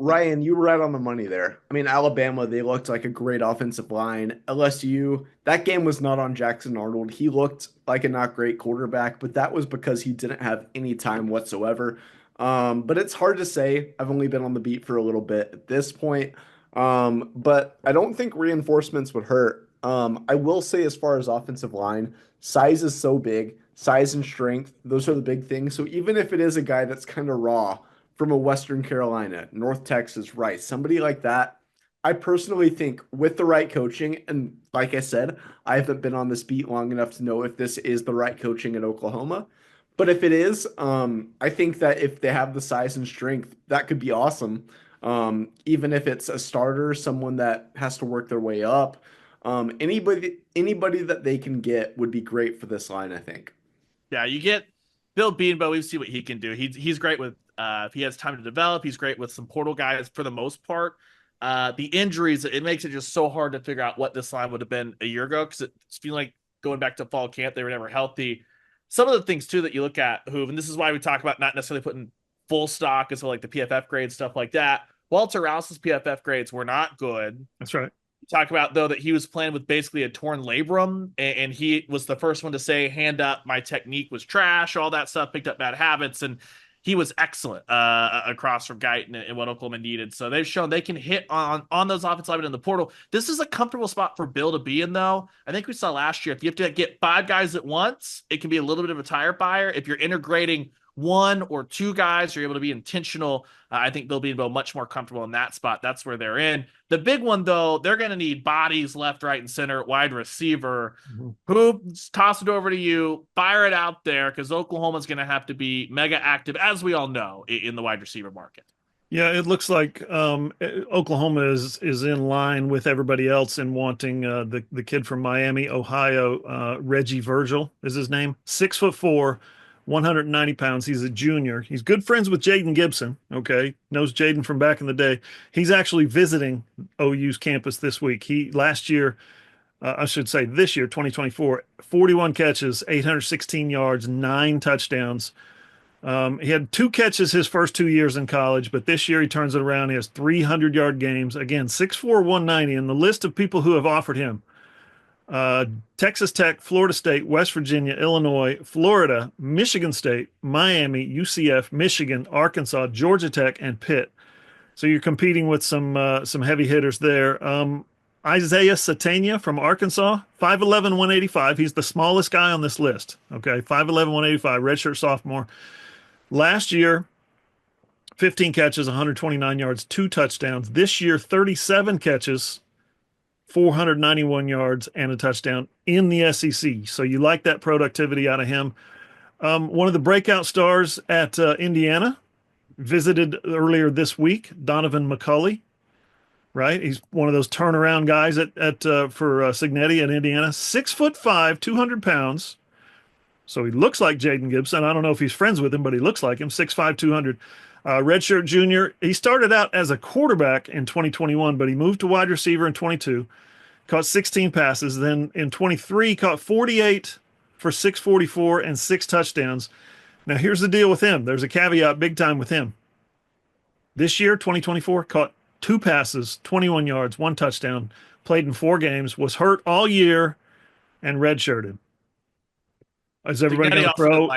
Ryan, you were right on the money there. I mean, Alabama, they looked like a great offensive line. LSU, that game was not on Jackson Arnold. He looked like a not great quarterback, but that was because he didn't have any time whatsoever. But it's hard to say. I've only been on the beat for a little bit at this point. But I don't think reinforcements would hurt. I will say, as far as offensive line, size is so big, size and strength, those are the big things. So even if it is a guy that's kind of raw from a Western Carolina, North Texas, Rice, somebody like that, I personally think with the right coaching, and like I said, I haven't been on this beat long enough to know if this is the right coaching in Oklahoma. But if it is, I think that if they have the size and strength, that could be awesome. Even if it's a starter, someone that has to work their way up, anybody that they can get would be great for this line, I think. Yeah, you get Bill Beanbo. We see what he can do. He's great with if he has time to develop. He's great with some portal guys for the most part. The injuries, it makes it just so hard to figure out what this line would have been a year ago because it's feeling like going back to fall camp, they were never healthy. Some of the things too that you look at, Hoove, and this is why we talk about not necessarily putting full stock as well, like the PFF grades, stuff like that. Walter Rouse's PFF grades were not good. That's right. Talk about though that he was playing with basically a torn labrum, and he was the first one to say, "Hand up, my technique was trash." All that stuff, picked up bad habits, and he was excellent across from Guyton and what Oklahoma needed. So they've shown they can hit on those offensive linemen in the portal. This is a comfortable spot for Bill to be in, though. I think we saw last year if you have to get five guys at once, it can be a little bit of a tire fire. If you're integrating one or two guys, you're able to be intentional. I think Bill Beanbo much more comfortable in that spot. That's where they're in. The big one, though, they're going to need bodies left, right, and center, wide receiver. Who toss it over to you, fire it out there, because Oklahoma's going to have to be mega active, as we all know, in the wide receiver market. Yeah, it looks like Oklahoma is in line with everybody else in wanting the kid from Miami, Ohio, Reggie Virgil is his name, 6'4", 190 pounds. He's a junior. He's good friends with Jaden Gibson. Okay, knows Jaden from back in the day. He's actually visiting OU's campus this week. He last year, I should say this year, 2024, 41 catches, 816 yards, 9 touchdowns. He had 2 catches his first 2 years in college, but this year he turns it around. He has 300-yard games. Again, 6'4", 190. And the list of people who have offered him, Texas Tech, Florida State, West Virginia, Illinois, Florida, Michigan State, Miami, UCF, Michigan, Arkansas, Georgia Tech, and Pitt. So you're competing with some heavy hitters there. Isaiah Satania from Arkansas, 5'11", 185. He's the smallest guy on this list. Okay, 5'11", 185, redshirt sophomore. Last year, 15 catches, 129 yards, 2 touchdowns. This year, 37 catches, 491 yards, and a touchdown in the SEC. So you like that productivity out of him. One of the breakout stars at Indiana visited earlier this week, Donovan McCulley. Right, he's one of those turnaround guys for Signetti at Indiana. 6'5", 200 pounds. So he looks like Jaden Gibson. I don't know if he's friends with him, but he looks like him. 6'5", 200. Redshirt junior. He started out as a quarterback in 2021, but he moved to wide receiver in 22. Caught 16 passes. Then in 23, caught 48 for 644 and 6 touchdowns. Now here's the deal with him. There's a caveat big time with him. This year, 2024, caught 2 passes, 21 yards, 1 touchdown, played in 4 games, was hurt all year, and redshirted. Is everybody going to throw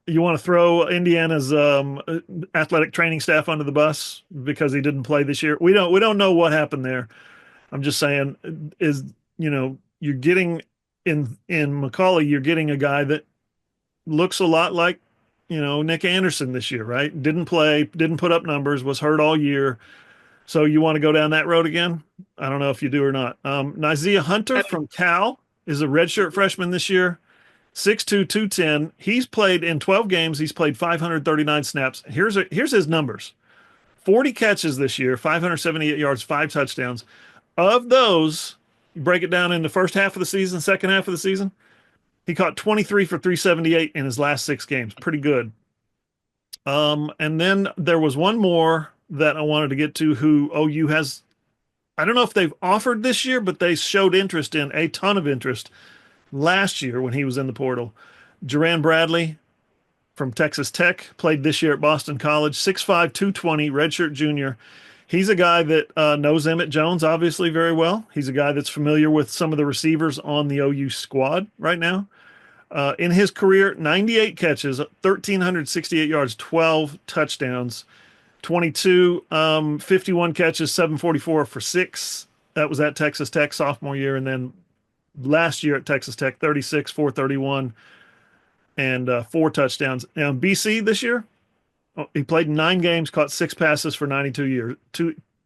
you want to throw Indiana's athletic training staff under the bus because he didn't play this year? We don't know what happened there. I'm just saying you're getting in McCulley, you're getting a guy that looks a lot like Nick Anderson this year, right? Didn't play, didn't put up numbers, was hurt all year. So you want to go down that road again? I don't know if you do or not. Nizia Hunter from Cal is a redshirt freshman this year, 6'2", 210. He's played in 12 games. He's played 539 snaps. Here's his numbers. 40 catches this year, 578 yards, 5 touchdowns. Of those, you break it down in the first half of the season, second half of the season, he caught 23 for 378 in his last 6 games. Pretty good. And then there was one more that I wanted to get to who OU has. I don't know if they've offered this year, but they showed interest in a ton of interest last year when he was in the portal. Jerran Bradley from Texas Tech played this year at Boston College, 6'5", 220, redshirt junior. He's a guy that knows Emmett Jones obviously very well. He's a guy that's familiar with some of the receivers on the OU squad right now. In his career, 98 catches, 1,368 yards, 12 touchdowns, 51 catches, 744 for 6. That was at Texas Tech sophomore year. And then last year at Texas Tech, 36, 431, and 4 touchdowns. Now, in BC this year, he played 9 games, caught 6 passes for 92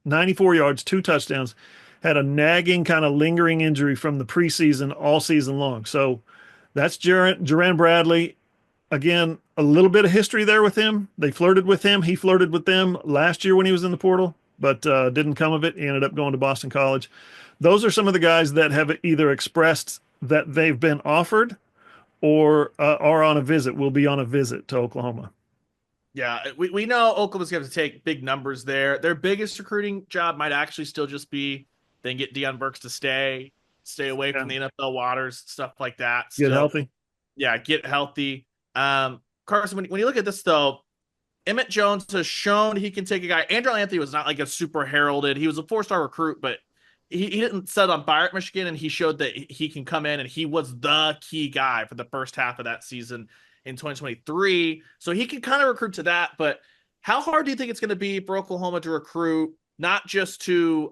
94 yards, 2 touchdowns, had a nagging kind of lingering injury from the preseason all season long. So that's Jerand Bradley. Again, a little bit of history there with him. They flirted with him. He flirted with them last year when he was in the portal, but didn't come of it. He ended up going to Boston College. Those are some of the guys that have either expressed that they've been offered or are on a visit, will be on a visit to Oklahoma. Yeah, we know Oklahoma's going to take big numbers there. Their biggest recruiting job might actually still just be then get Deion Burks to stay away from the NFL waters, stuff like that. Get healthy. Yeah, get healthy. Carson, when you look at this, though, Emmett Jones has shown he can take a guy. Andrew Anthony was not like a super heralded. He was a 4-star recruit, but he didn't set on fire at Michigan, and he showed that he can come in, and he was the key guy for the first half of that season in 2023. So he can kind of recruit to that. But how hard do you think it's going to be for Oklahoma to recruit? Not just to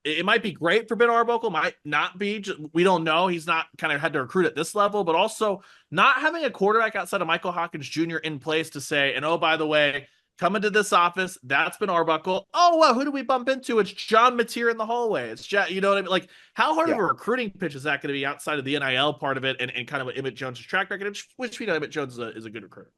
it might be great for Ben Arbuckle, might not be. We don't know. He's not kind of had to recruit at this level, but also not having a quarterback outside of Michael Hawkins Jr. in place to say, and oh, by the way, come into this office, that's Ben Arbuckle. Oh, well, who do we bump into? It's John Mateer in the hallway. It's you know what I mean? Like, how hard of a recruiting pitch is that going to be outside of the NIL part of it and kind of what Emmett Jones' track record, which we know Emmett Jones is a good recruiter.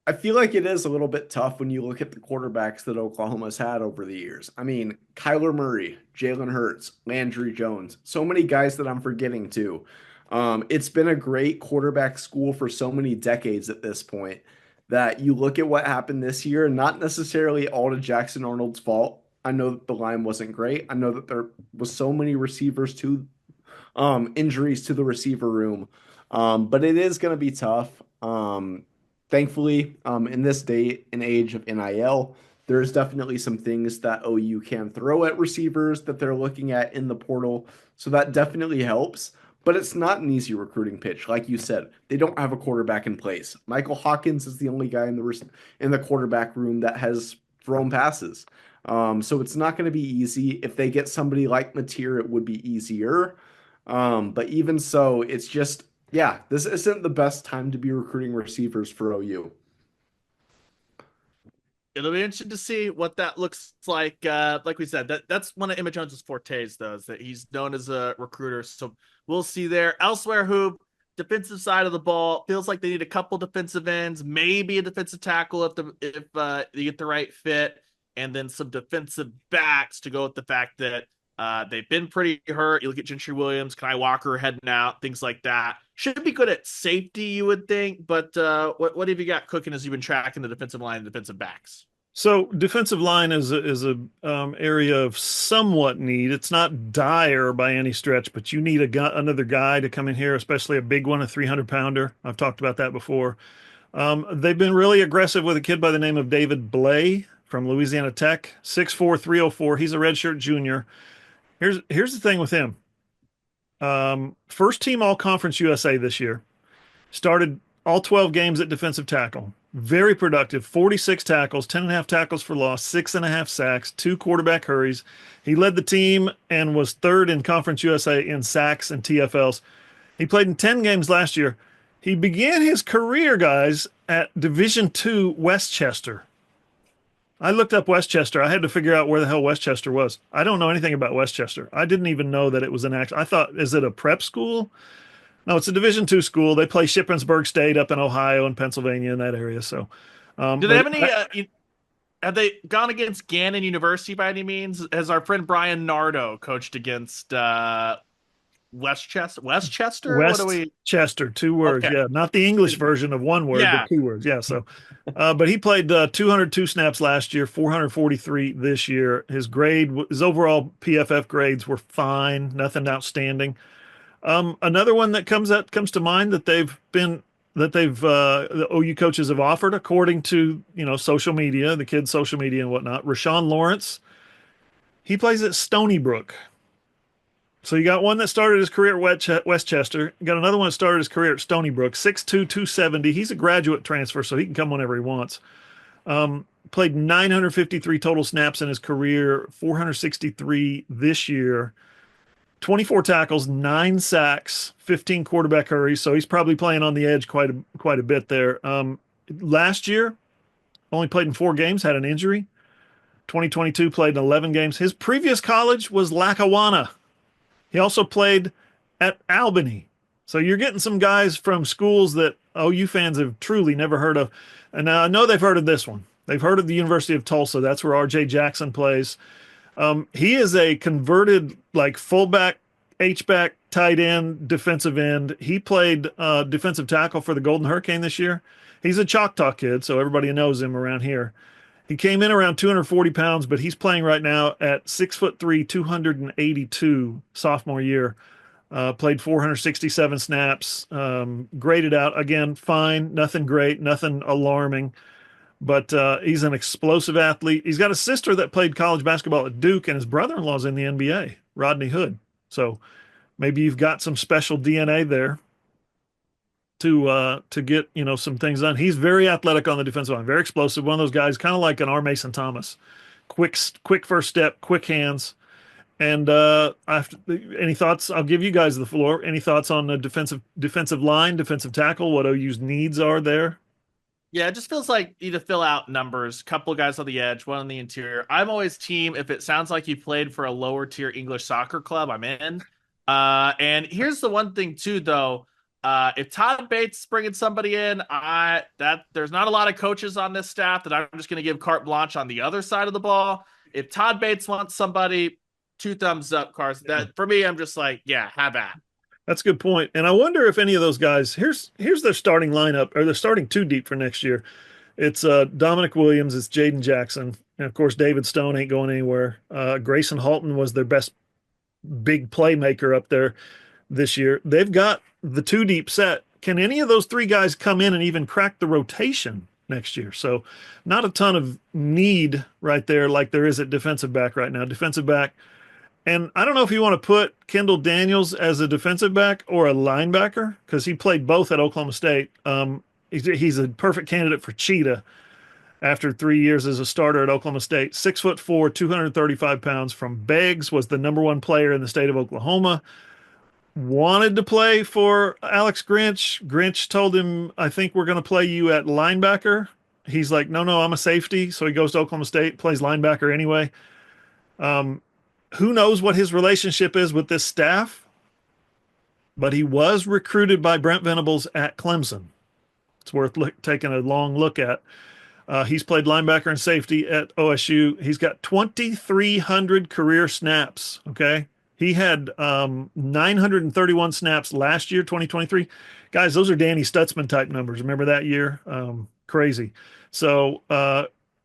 I feel like it is a little bit tough when you look at the quarterbacks that Oklahoma's had over the years. I mean, Kyler Murray, Jalen Hurts, Landry Jones, so many guys that I'm forgetting too. It's been a great quarterback school for so many decades at this point that you look at what happened this year, not necessarily all to Jackson Arnold's fault. I know that the line wasn't great. I know that there was so many receivers to injuries to the receiver room. But it is going to be tough. Thankfully, in this day and age of NIL, there's definitely some things that OU can throw at receivers that they're looking at in the portal. So that definitely helps. But it's not an easy recruiting pitch. Like you said, they don't have a quarterback in place. Michael Hawkins is the only guy in the quarterback room that has thrown passes. So it's not going to be easy. If they get somebody like Mateer, it would be easier. But even so, it's just, yeah, this isn't the best time to be recruiting receivers for OU. It'll be interesting to see what that looks like. Like we said, that's one of Emmett Jones' fortes, though, is that he's known as a recruiter. So we'll see there. Elsewhere, Hoop, defensive side of the ball, feels like they need a couple defensive ends, maybe a defensive tackle if you get the right fit, and then some defensive backs to go with the fact that they've been pretty hurt. You look at Gentry Williams, Kai Walker heading out, things like that. Should be good at safety, you would think. But what have you got cooking as you've been tracking the defensive line and defensive backs? So defensive line is a area of somewhat need. It's not dire by any stretch, but you need another guy to come in here, especially a big one, a 300-pounder. I've talked about that before. They've been really aggressive with a kid by the name of David Blay from Louisiana Tech, 6'4", 304. He's a redshirt junior. Here's the thing with him. First team All-Conference USA this year. Started all 12 games at defensive tackle. Very productive. 46 tackles, 10.5 tackles for loss, 6.5 sacks, 2 quarterback hurries. He led the team and was third in Conference USA in sacks and TFLs. He played in 10 games last year. He began his career, guys, at Division II Westchester. I looked up Westchester. I had to figure out where the hell Westchester was. I don't know anything about Westchester. I didn't even know that it was an actual. I thought, is it a prep school? No, it's a Division II school. They play Shippensburg State up in Ohio and Pennsylvania in that area. So, do they have any? Have they gone against Gannon University by any means? Has our friend Brian Nardo coached against Westchester? Westchester, 2 words. Okay. Yeah, not the English version of 1 word, but 2 words. Yeah. So, but he played 202 snaps last year, 443 this year. His overall PFF grades were fine, nothing outstanding. Another one that comes to mind that the OU coaches have offered, according to social media, the kids' social media and whatnot. Rashawn Lawrence, he plays at Stony Brook. So you got one that started his career at Westchester. You got another one that started his career at Stony Brook. 6'2", 270. He's a graduate transfer, so he can come whenever he wants. Played 953 total snaps in his career, 463 this year. 24 tackles, 9 sacks, 15 quarterback hurries. So he's probably playing on the edge quite a bit there. Last year, only played in 4 games, had an injury. 2022 played in 11 games. His previous college was Lackawanna. He also played at Albany. So you're getting some guys from schools that OU fans have truly never heard of. And I know they've heard of this one. They've heard of the University of Tulsa. That's where R.J. Jackson plays. He is a converted like fullback, H-back, tight end, defensive end. He played defensive tackle for the Golden Hurricane this year. He's a Choctaw kid, so everybody knows him around here. He came in around 240 pounds, but he's playing right now at 6'3", 282 sophomore year. Played 467 snaps, graded out again, fine, nothing great, nothing alarming, but he's an explosive athlete. He's got a sister that played college basketball at Duke, and his brother-in-law's in the NBA, Rodney Hood. So maybe you've got some special DNA there to get some things done. He's very athletic on the defensive line, very explosive. One of those guys, kind of like an R. Mason Thomas, quick first step, quick hands. And any thoughts? I'll give you guys the floor. Any thoughts on the defensive line, defensive tackle? What OU's needs are there? Yeah, it just feels like you need to fill out numbers. Couple of guys on the edge, one on the interior. I'm always team if it sounds like you played for a lower tier English soccer club, I'm in. And here's the one thing too, though. If Todd Bates is bringing somebody in, there's not a lot of coaches on this staff that I'm just going to give carte blanche on the other side of the ball. If Todd Bates wants somebody, 2 thumbs up, Carson. That for me, I'm just like, yeah, have at. That's a good point. And I wonder if any of those guys, here's their starting lineup, or they're starting 2 deep for next year. It's Dominic Williams, it's Jaden Jackson, and of course David Stone ain't going anywhere. Grayson Halton was their best big playmaker up there this year. They've got the 2 deep set. Can any of those 3 guys come in and even crack the rotation next year? So not a ton of need right there like there is at defensive back right now. Defensive back. And I don't know if you want to put Kendall Daniels as a defensive back or a linebacker, because he played both at Oklahoma State. He's a perfect candidate for Cheetah after 3 years as a starter at Oklahoma State. 6'4", 235 pounds from Beggs, was the #1 player in the state of Oklahoma. Wanted to play for Alex Grinch. Grinch told him, I think we're going to play you at linebacker. He's like, no, I'm a safety. So he goes to Oklahoma State, plays linebacker anyway. Who knows what his relationship is with this staff, but he was recruited by Brent Venables at Clemson. It's worth taking a long look at. He's played linebacker and safety at OSU. He's got 2,300 career snaps, okay? He had 931 snaps last year, 2023. Guys, those are Danny Stutzman type numbers. Remember that year? Crazy. So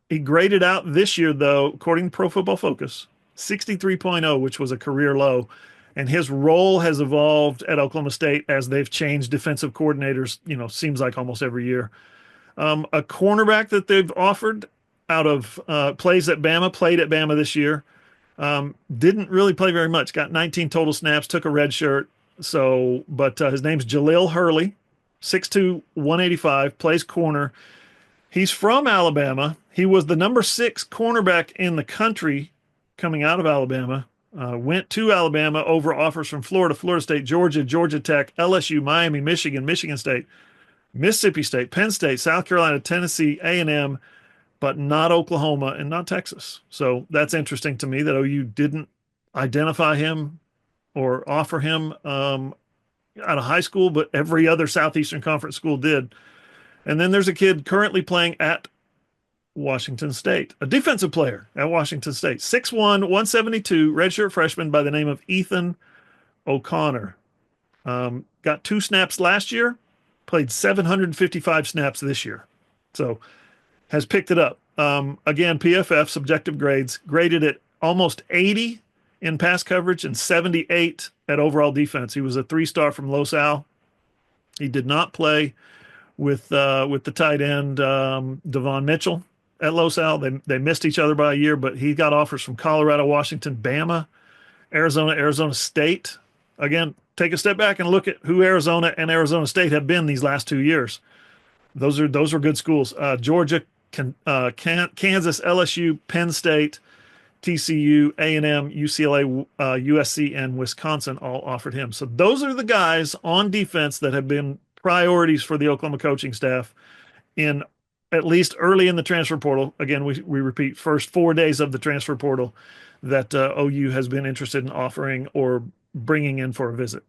he graded out this year, though, according to Pro Football Focus, 63.0, which was a career low. And his role has evolved at Oklahoma State as they've changed defensive coordinators, seems like almost every year. A cornerback that they've offered out of played at Bama this year. Didn't really play very much. Got 19 total snaps, took a red shirt. But his name's Jaleel Hurley, 6'2", 185, plays corner. He's from Alabama. He was the number 6 cornerback in the country coming out of Alabama. Went to Alabama over offers from Florida, Florida State, Georgia, Georgia Tech, LSU, Miami, Michigan, Michigan State, Mississippi State, Penn State, South Carolina, Tennessee, A&M, but not Oklahoma and not Texas. So that's interesting to me that OU didn't identify him or offer him out of high school, but every other Southeastern Conference school did. And then there's a kid currently playing at Washington State, a defensive player at Washington State, 6'1", 172, redshirt freshman by the name of Ethan O'Connor. Got 2 snaps last year, played 755 snaps this year. So has picked it up. Again, PFF, subjective grades, graded at almost 80 in pass coverage and 78 at overall defense. He was a 3-star from Los Al. He did not play with the tight end Devon Mitchell at Los Al. They missed each other by a year, but he got offers from Colorado, Washington, Bama, Arizona State. Again, take a step back and look at who Arizona and Arizona State have been these last 2 years. Those are good schools. Georgia, Kansas, LSU, Penn State, TCU, A&M, UCLA, USC, and Wisconsin all offered him. So those are the guys on defense that have been priorities for the Oklahoma coaching staff in at least early in the transfer portal. Again, we repeat, first 4 days of the transfer portal that OU has been interested in offering or bringing in for a visit.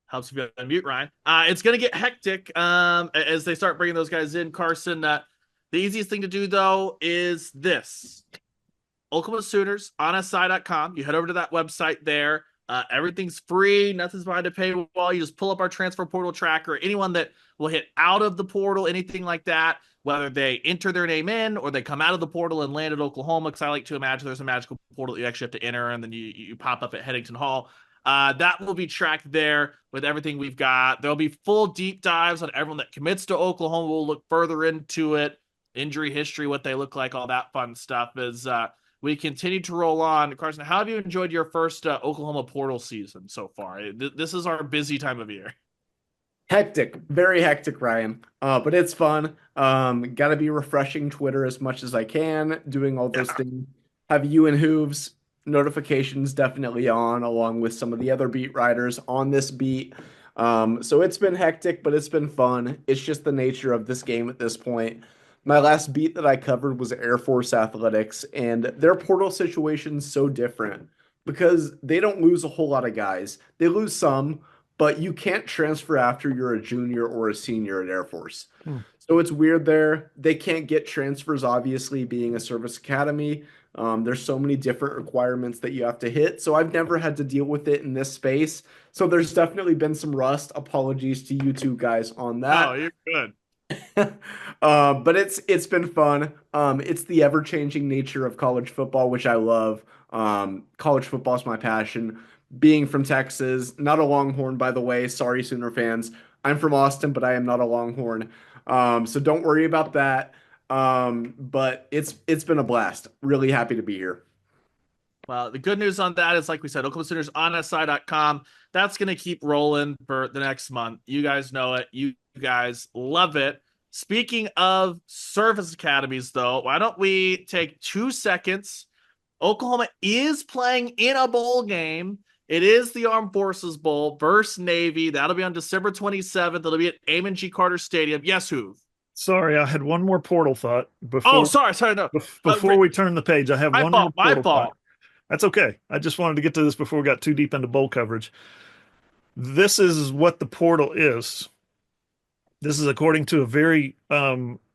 Helps if you unmute, Ryan. It's going to get hectic as they start bringing those guys in. Carson, the easiest thing to do, though, is this. Oklahoma Sooners on SI.com. You head over to that website there. Everything's free. Nothing's behind a paywall. You just pull up our transfer portal tracker. Anyone that will hit out of the portal, anything like that, whether they enter their name in or they come out of the portal and land at Oklahoma, because I like to imagine there's a magical portal that you actually have to enter, and then you pop up at Headington Hall. That will be tracked there with everything we've got. There'll be full deep dives on everyone that commits to Oklahoma. We'll look further into it, injury history, what they look like, all that fun stuff as we continue to roll on. Carson, how have you enjoyed your first Oklahoma portal season so far? This is our busy time of year. Hectic, very hectic, Ryan. But it's fun. Got to be refreshing Twitter as much as I can, doing all those things. Have you and Hooves notifications definitely on, along with some of the other beat writers on this beat. So it's been hectic, but it's been fun. It's just the nature of this game at this point. My last beat that I covered was Air Force Athletics, and their portal situation's so different because they don't lose a whole lot of guys. They lose some, but you can't transfer after you're a junior or a senior at Air Force. So it's weird there. They can't get transfers, obviously, being a service academy. There's so many different requirements that you have to hit. So I've never had to deal with it in this space. So there's definitely been some rust. Apologies to you two guys on that. Oh, you're good. But it's been fun. It's the ever-changing nature of college football, which I love. College football is my passion. Being from Texas, not a Longhorn, by the way. Sorry, Sooner fans. I'm from Austin, but I am not a Longhorn. So don't worry about that. But it's been a blast. Really happy to be here. Well, the good news on that is, like we said, Oklahoma Sooners on SI.com. That's going to keep rolling for the next month. You guys know it. You guys love it. Speaking of service academies, though, why don't we take 2 seconds? Oklahoma is playing in a bowl game. It is the Armed Forces Bowl versus Navy. That'll be on December 27th. It'll be at Amon G. Carter Stadium. Yes, Hoove? Sorry, I had one more portal thought before. Oh, sorry, no. Before we turn the page, I have one more portal thought. That's okay. I just wanted to get to this before we got too deep into bowl coverage. This is what the portal is. This is according to a very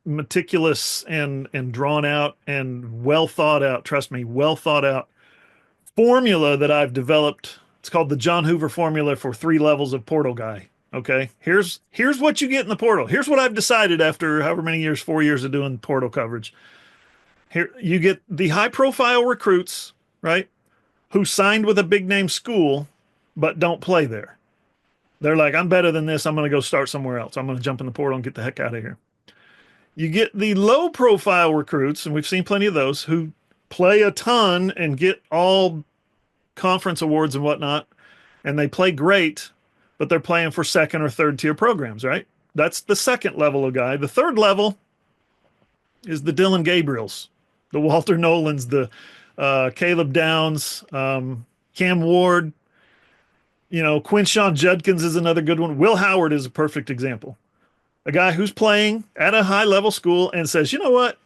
meticulous and drawn out and well thought out, trust me, well thought out formula that I've developed. It's called the John Hoover formula for 3 levels of portal guy. Okay, here's what you get in the portal. Here's what I've decided after however many years, 4 years of doing portal coverage. Here you get the high profile recruits, right, who signed with a big name school but don't play there. They're like, I'm better than this. I'm going to go start somewhere else. I'm going to jump in the portal and get the heck out of here. You get the low profile recruits, and we've seen plenty of those, who play a ton and get all conference awards and whatnot, and they play great, but they're playing for second or third tier programs, right? That's the second level of guy. The third level is the Dylan Gabriels, the Walter Nolans, the Caleb Downs, Cam Ward, Quinshawn Judkins is another good one. Will Howard is a perfect example. A guy who's playing at a high level school and says, you know what?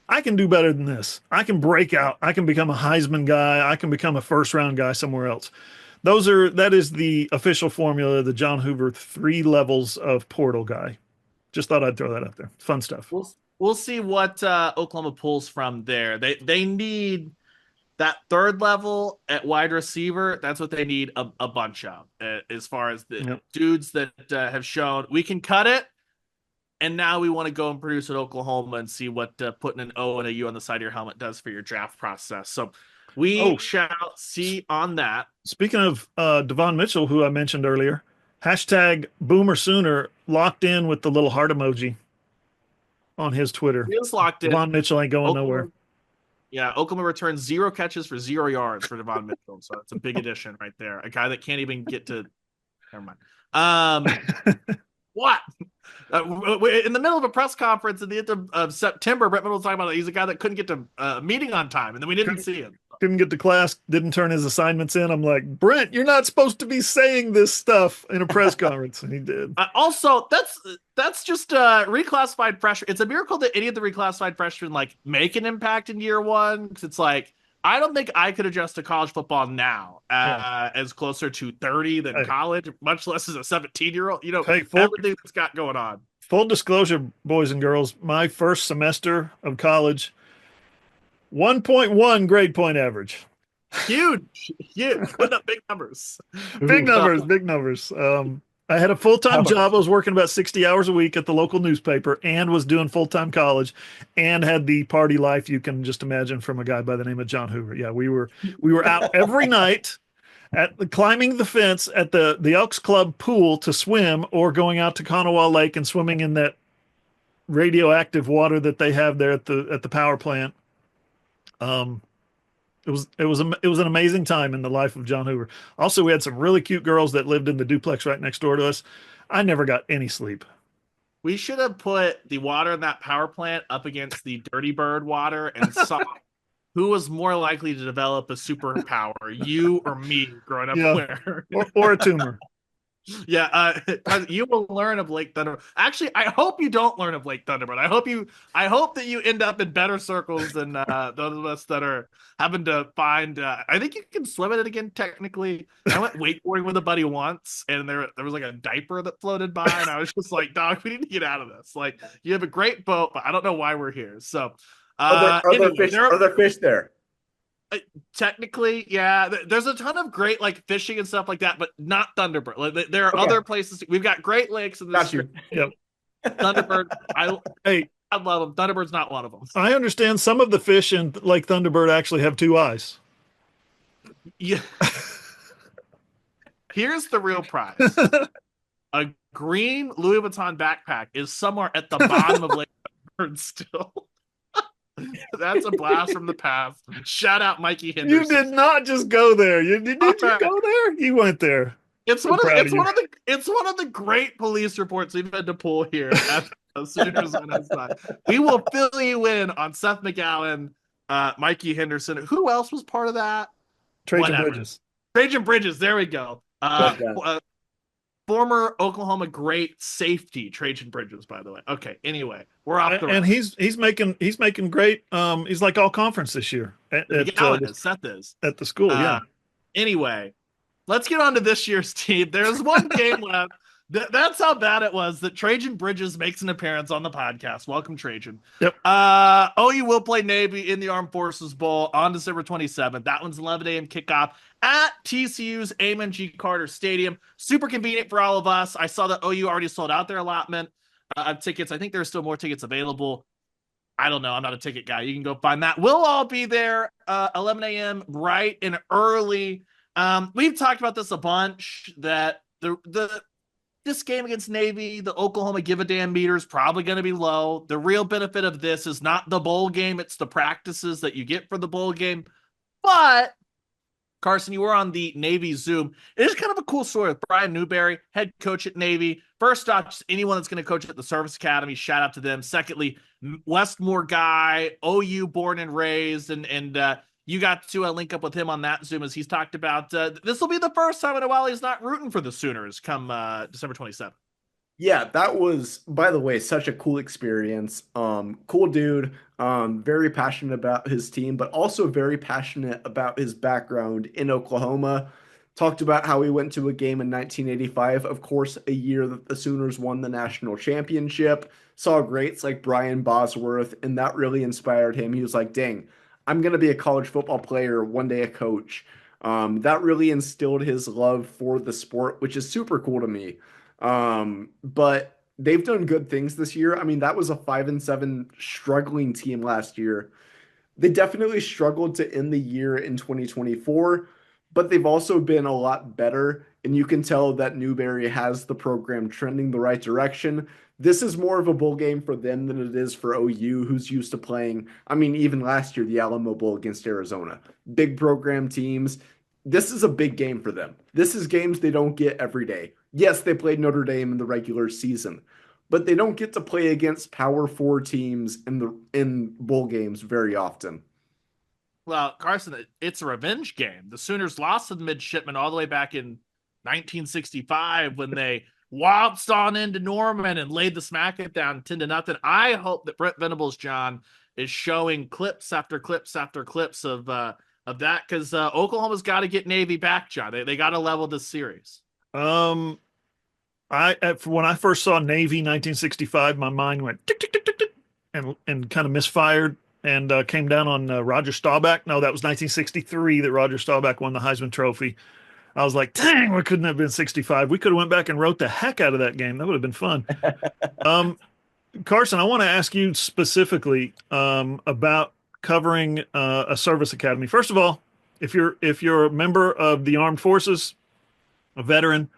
I can do better than this. I can break out. I can become a Heisman guy. I can become a first round guy somewhere else. That is the official formula, the John Hoover 3 levels of portal guy. Just thought I'd throw that out there. Fun stuff. We'll see what Oklahoma pulls from there. They need that third level at wide receiver. That's what they need a bunch of, as far as the dudes that have shown we can cut it. And now we want to go and produce at Oklahoma and see what putting an O and a U on the side of your helmet does for your draft process. So we shall see on that. Speaking of Devon Mitchell, who I mentioned earlier, hashtag Boomer Sooner locked in with the little heart emoji on his Twitter. He is locked in. Devon Mitchell ain't going nowhere. Yeah, Oklahoma returns 0 catches for 0 yards for Devon Mitchell. So it's a big addition right there. A guy that can't even get to. Never mind. What? In the middle of a press conference at the end of September, Brett Middle was talking about he's a guy that couldn't get to a meeting on time, and then we didn't see him. Couldn't get to class, didn't turn his assignments in. I'm like, Brent, you're not supposed to be saying this stuff in a press conference, and he did. Also, that's just reclassified freshmen. It's a miracle that any of the reclassified freshmen like make an impact in year one, because it's like I don't think I could adjust to college football now as closer to 30 than college, much less as a 17-year-old. You know, everything that's got going on. Full disclosure, boys and girls, my first semester of college, 1.1 grade point average. Huge. Putting up big numbers. Big numbers. I had a full-time job. I was working about 60 hours a week at the local newspaper and was doing full-time college and had the party life you can just imagine from a guy by the name of John Hoover. Yeah, we were out every night climbing the fence at the Elks Club pool to swim, or going out to Kanawha Lake and swimming in that radioactive water that they have there at the power plant. It was an amazing time in the life of John Hoover. Also, we had some really cute girls that lived in the duplex right next door to us. I never got any sleep. We should have put the water in that power plant up against the Dirty Bird water and saw who was more likely to develop a superpower, you or me, growing up where, or a tumor. Yeah, you will learn of Lake Thunderbird. Actually, I hope you don't learn of Lake Thunderbird. I hope that you end up in better circles than those of us that are having to find. I think you can swim in it again. Technically, I went wakeboarding with a buddy once, and there was like a diaper that floated by, and I was just like, "Dog, we need to get out of this. Like, you have a great boat, but I don't know why we're here." So, are there fish there? Technically, yeah. There's a ton of great like fishing and stuff like that, but not Thunderbird. Like, there are other places. We've got Great Lakes in this. Yep. Thunderbird. I love them. Thunderbird's not one of them. I understand some of the fish in Lake Thunderbird actually have two eyes. Yeah. Here's the real prize. A green Louis Vuitton backpack is somewhere at the bottom of Lake Thunderbird still. That's a blast from the past. Shout out Mikey Henderson. You did not just go there. Did you go there? You went there. It's one of the great police reports we've had to pull here at Sooners on SI. We will fill you in on Seth McGowan, Mikey Henderson. Who else was part of that? Trajan Bridges. Trajan Bridges. There we go. Former Oklahoma great safety Trajan Bridges, by the way. Okay, anyway, we're off the and he's making great. He's like all conference this year. Seth is at the school. Anyway, let's get on to this year's team. There's one game left. That's how bad it was that Trajan Bridges makes an appearance on the podcast. Welcome, Trajan. Yep. OU will play Navy in the Armed Forces Bowl on December 27th. That one's 11 a.m. kickoff at TCU's Amon G. Carter Stadium. Super convenient for all of us. I saw that OU already sold out their allotment of tickets. I think there's still more tickets available. I don't know. I'm not a ticket guy. You can go find that. We'll all be there 11 a.m. bright and early. We've talked about this a bunch, that this game against Navy, the Oklahoma give a damn meter is probably going to be low. The real benefit of this is not the bowl game. It's the practices that you get for the bowl game. But Carson, you were on the Navy Zoom. It is kind of a cool story with Brian Newberry, head coach at Navy. First off, just anyone that's going to coach at the Service Academy, shout out to them. Secondly, Westmore guy, OU born and raised, and you got to link up with him on that Zoom as he's talked about. This will be the first time in a while he's not rooting for the Sooners come December 27th. Yeah, that was, by the way, such a cool experience. Cool dude, very passionate about his team, but also very passionate about his background in Oklahoma. Talked about how he went to a game in 1985, of course, a year that the Sooners won the national championship. Saw greats like Brian Bosworth, and that really inspired him. He was like, dang, I'm going to be a college football player, one day a coach. That really instilled his love for the sport, which is super cool to me. But they've done good things this year. I mean, that was a 5-7 struggling team last year. They definitely struggled to end the year in 2024, but they've also been a lot better. And you can tell that Newberry has the program trending the right direction. This is more of a bowl game for them than it is for OU, who's used to playing. I mean, even last year, the Alamo Bowl against Arizona. Big program teams. This is a big game for them. This is games they don't get every day. Yes, they played Notre Dame in the regular season, but they don't get to play against Power Four teams in bowl games very often. Well, Carson, it's a revenge game. The Sooners lost to the midshipmen all the way back in 1965 when they waltzed on into Norman and laid the smack down 10-0. I hope that Brent Venables, John, is showing clips after clips after clips of that, because Oklahoma's got to get Navy back, John. They got to level this series. Um, when I first saw Navy 1965, my mind went tick tick tick tick tick, and kind of misfired and came down on Roger Staubach. No, that was 1963 that Roger Staubach won the Heisman Trophy. I was like, dang, we couldn't have been 65. We could have went back and wrote the heck out of that game. That would have been fun. Um, Carson, I want to ask you specifically about covering a service academy. First of all, if you're a member of the armed forces, a veteran,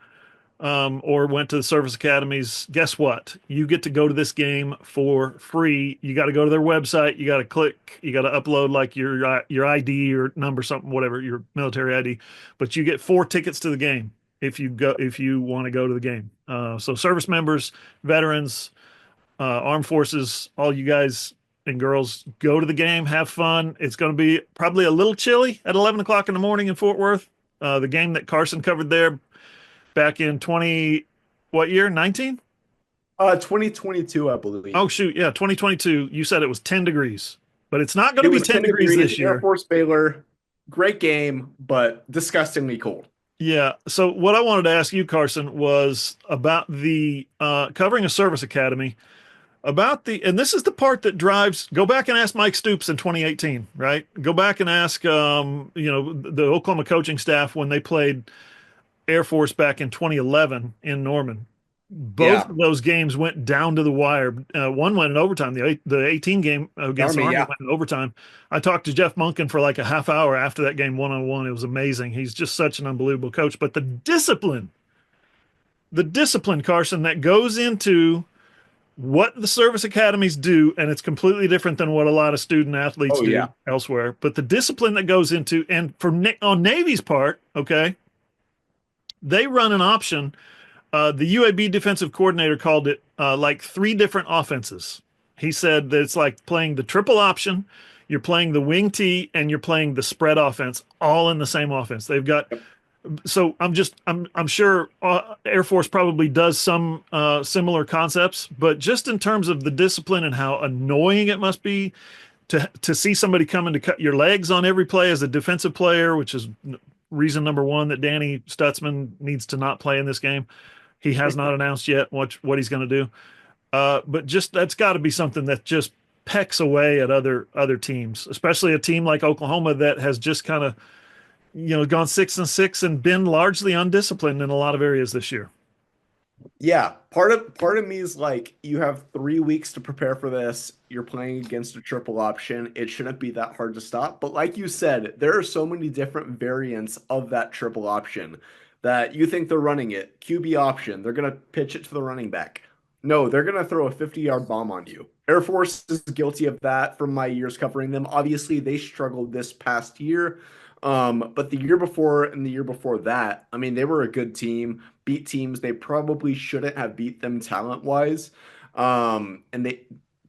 or went to the service academies, guess what? You get to go to this game for free. You got to go to their website. You got to click. You got to upload like your ID or number, something, whatever, your military ID. But you get 4 tickets to the game if you want to go to the game. So service members, veterans, armed forces, all you guys and girls, go to the game, have fun. It's going to be probably a little chilly at 11 o'clock in the morning in Fort Worth. The game that Carson covered there back in 20, what year? 19? 2022, I believe. Oh, shoot. Yeah, 2022. You said it was 10 degrees, but it's not going It to be was 10 10 degrees degrees, this Air year. Force Baylor. Great game, but disgustingly cold. Yeah. So what I wanted to ask you, Carson, was about the covering a service academy, about and this is the part that drives, go back and ask Mike Stoops in 2018, right? Go back and ask, the Oklahoma coaching staff when they played Air Force back in 2011 in Norman. Both Yeah. of those games went down to the wire. One went in overtime. The 18 game against Army, Army yeah. went in overtime. I talked to Jeff Munkin for like a half hour after that game one-on-one. It was amazing. He's just such an unbelievable coach. But the discipline, Carson, that goes into what the service academies do, and it's completely different than what a lot of student athletes Oh, yeah. do elsewhere. But the discipline that goes into, and on Navy's part, okay, they run an option. The UAB defensive coordinator called it like 3 different offenses. He said that it's like playing the triple option, you're playing the wing T, and you're playing the spread offense, all in the same offense. They've got. So I'm sure Air Force probably does some similar concepts, but just in terms of the discipline and how annoying it must be to see somebody coming to cut your legs on every play as a defensive player, which is reason number 1 that Danny Stutzman needs to not play in this game. He has not announced yet what he's going to do. But just that's got to be something that just pecks away at other teams, especially a team like Oklahoma that has just kind of gone 6-6 and been largely undisciplined in a lot of areas this year. Yeah, part of me is like, you have 3 weeks to prepare for this. You're playing against a triple option. It shouldn't be that hard to stop. But like you said, there are so many different variants of that triple option that you think they're running it. QB option, they're gonna pitch it to the running back. No, they're gonna throw a 50-yard bomb on you. Air Force is guilty of that from my years covering them. Obviously, they struggled this past year. But the year before and the year before that, I mean, they were a good team, beat teams they probably shouldn't have beat them talent-wise. And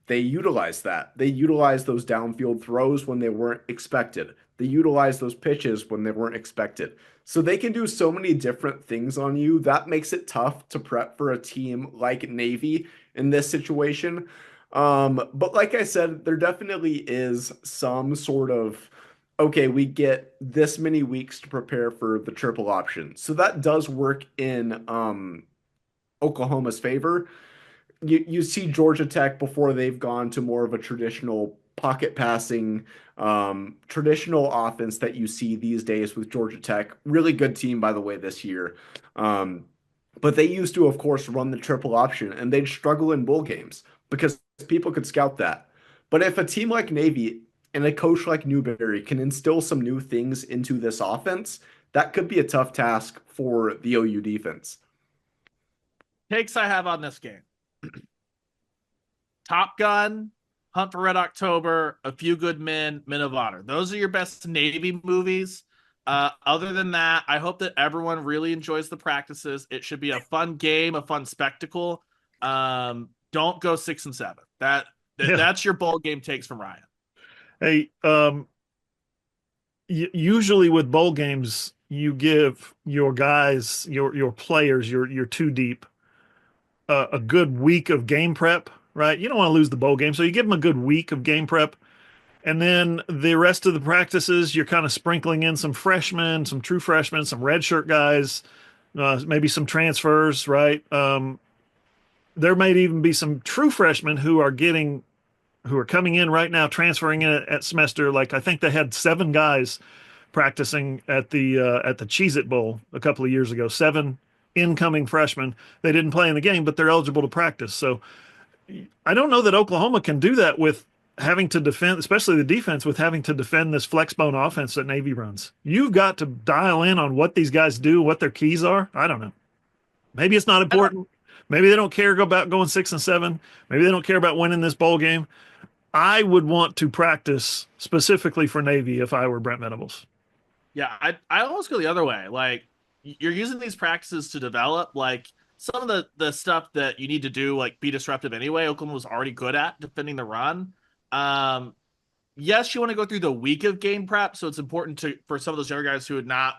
they utilized that. They utilized those downfield throws when they weren't expected. They utilized those pitches when they weren't expected. So they can do so many different things on you. That makes it tough to prep for a team like Navy in this situation. But like I said, there definitely is some sort of, okay, we get this many weeks to prepare for the triple option. So that does work in Oklahoma's favor. You see Georgia Tech before they've gone to more of a traditional pocket passing, traditional offense that you see these days with Georgia Tech. Really good team, by the way, this year. But they used to, of course, run the triple option, and they'd struggle in bowl games because people could scout that. But if a team like Navy and a coach like Newberry can instill some new things into this offense, that could be a tough task for the OU defense. Takes I have on this game: Top Gun, Hunt for Red October, A Few Good Men, Men of Honor. Those are your best Navy movies. Other than that, I hope that everyone really enjoys the practices. It should be a fun game, a fun spectacle. Don't go 6-7. Yeah. That's your bowl game takes from Ryan. Hey, usually with bowl games, you give your guys, your players, your two deep, a good week of game prep, right? You don't want to lose the bowl game, so you give them a good week of game prep, and then the rest of the practices, you're kind of sprinkling in some freshmen, some true freshmen, some redshirt guys, maybe some transfers, right? There might even be some true freshmen who are coming in right now, transferring in at semester. Like I think they had 7 guys practicing at the Cheez-It Bowl a couple of years ago. 7 incoming freshmen. They didn't play in the game, but they're eligible to practice. So I don't know that Oklahoma can do that with having to defend, especially the defense, with having to defend this flexbone offense that Navy runs. You've got to dial in on what these guys do, what their keys are. I don't know. Maybe it's not important. Maybe they don't care about going 6-7. Maybe they don't care about winning this bowl game. I would want to practice specifically for Navy if I were Brent Venables. Yeah, I almost go the other way. Like you're using these practices to develop like some of the stuff that you need to do, like be disruptive anyway. Oklahoma was already good at defending the run. Um, yes, you want to go through the week of game prep, so it's important to for some of those younger guys who were not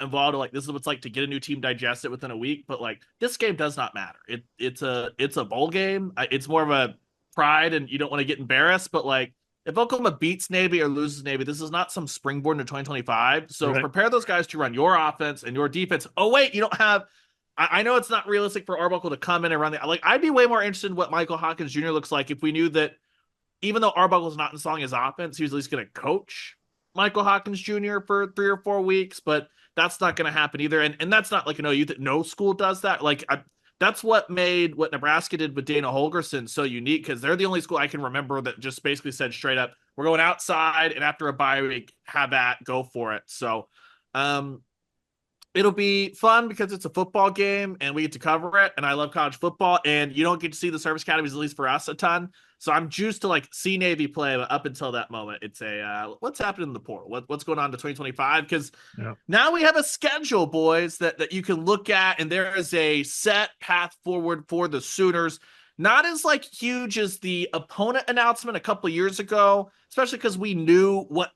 involved. Like this is what it's like to get a new team digested within a week. But like this game does not matter. It's a bowl game. It's more of a pride, and you don't want to get embarrassed. But like if Oklahoma beats Navy or loses Navy, this is not some springboard into 2025. So Right. prepare those guys to run your offense and your defense. Oh wait, you don't have. I know it's not realistic for Arbuckle to come in and run the like. I'd be way more interested in what Michael Hawkins Jr. looks like if we knew that even though Arbuckle's not installing his offense, he was at least going to coach Michael Hawkins Jr. for 3 or 4 weeks. But that's not going to happen either. And that's not like no school does that. Like that's what made what Nebraska did with Dana Holgerson so unique, because they're the only school I can remember that just basically said straight up, we're going outside, and after a bye week, have at, go for it. So it'll be fun because it's a football game and we get to cover it. And I love college football, and you don't get to see the service academies, at least for us, a ton. So I'm juiced to like see Navy play, but up until that moment, it's a what's happening in the portal? What's going on to 2025? Because now we have a schedule, boys, that you can look at, and there is a set path forward for the Sooners. Not as like huge as the opponent announcement a couple of years ago, especially because we knew what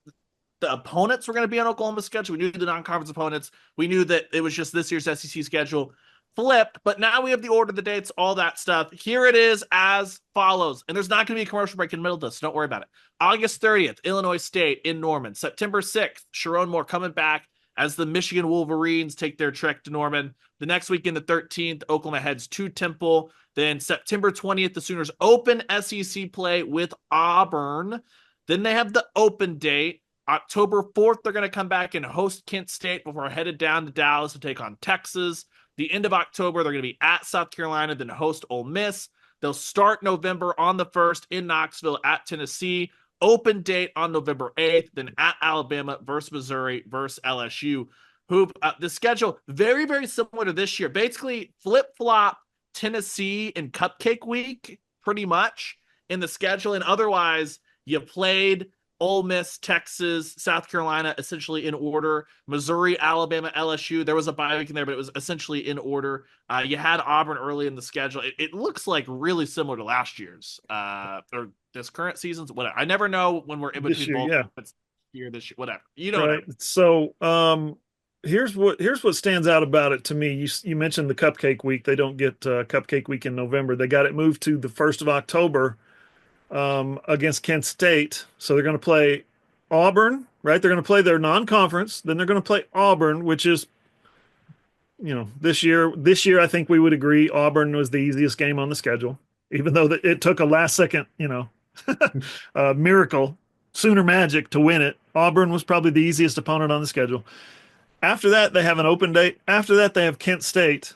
the opponents were going to be on Oklahoma's schedule. We knew the non-conference opponents. We knew that it was just this year's SEC schedule flipped, but now we have the order, the dates, all that stuff. Here it is as follows. And there's not going to be a commercial break in the middle of this, so don't worry about it. August 30th, Illinois State in Norman. September 6th, Sharon Moore coming back as the Michigan Wolverines take their trek to Norman. The next weekend, the 13th, Oklahoma heads to Temple. Then September 20th, the Sooners open SEC play with Auburn. Then they have the open date. October 4th, they're going to come back and host Kent State before headed down to Dallas to take on Texas. The end of October, they're going to be at South Carolina, then host Ole Miss. They'll start November on the 1st in Knoxville at Tennessee. Open date on November 8th, then at Alabama versus Missouri versus LSU. The schedule, very, very similar to this year. Basically, flip-flop Tennessee and Cupcake Week, pretty much, in the schedule. And otherwise, you played Ole Miss, Texas, South Carolina, essentially in order. Missouri, Alabama, LSU. There was a bye week in there, but it was essentially in order. You had Auburn early in the schedule. It looks like really similar to last year's or this current season's. Whatever. I never know when we're in between both. Yeah. It's year, this year, whatever. You know. Right. So here's what stands out about it to me. You mentioned the Cupcake Week. They don't get Cupcake Week in November. They got it moved to the 1st of October. Against Kent State. So they're going to play Auburn, right? They're going to play their non-conference. Then they're going to play Auburn, which is, this year, I think we would agree Auburn was the easiest game on the schedule, even though it took a last second, miracle, Sooner magic to win it. Auburn was probably the easiest opponent on the schedule. After that, they have an open date. After that, they have Kent State.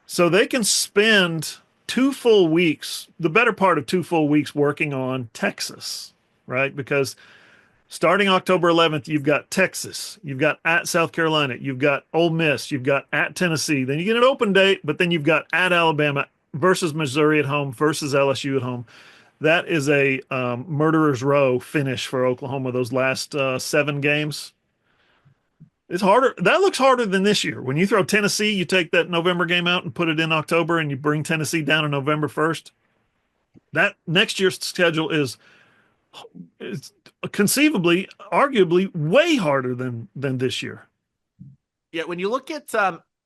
So they can spend 2 full weeks, the better part of 2 full weeks working on Texas, right? Because starting October 11th, you've got Texas, you've got at South Carolina, you've got Ole Miss, you've got at Tennessee. Then you get an open date, but then you've got at Alabama versus Missouri at home versus LSU at home. That is a murderer's row finish for Oklahoma, those last 7 games. It's harder. That looks harder than this year. When you throw Tennessee, you take that November game out and put it in October, and you bring Tennessee down on November 1st. That next year's schedule is conceivably, arguably, way harder than this year. Yeah, when you look at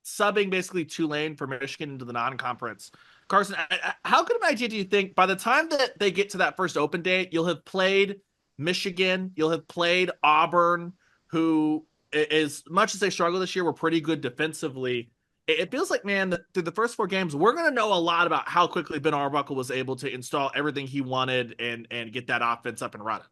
subbing basically Tulane for Michigan into the non-conference, Carson, how good of an idea do you think by the time that they get to that first open date, you'll have played Michigan, you'll have played Auburn, who, as much as they struggle this year, were pretty good defensively. It feels like, man, through the first 4 games, we're going to know a lot about how quickly Ben Arbuckle was able to install everything he wanted and get that offense up and running.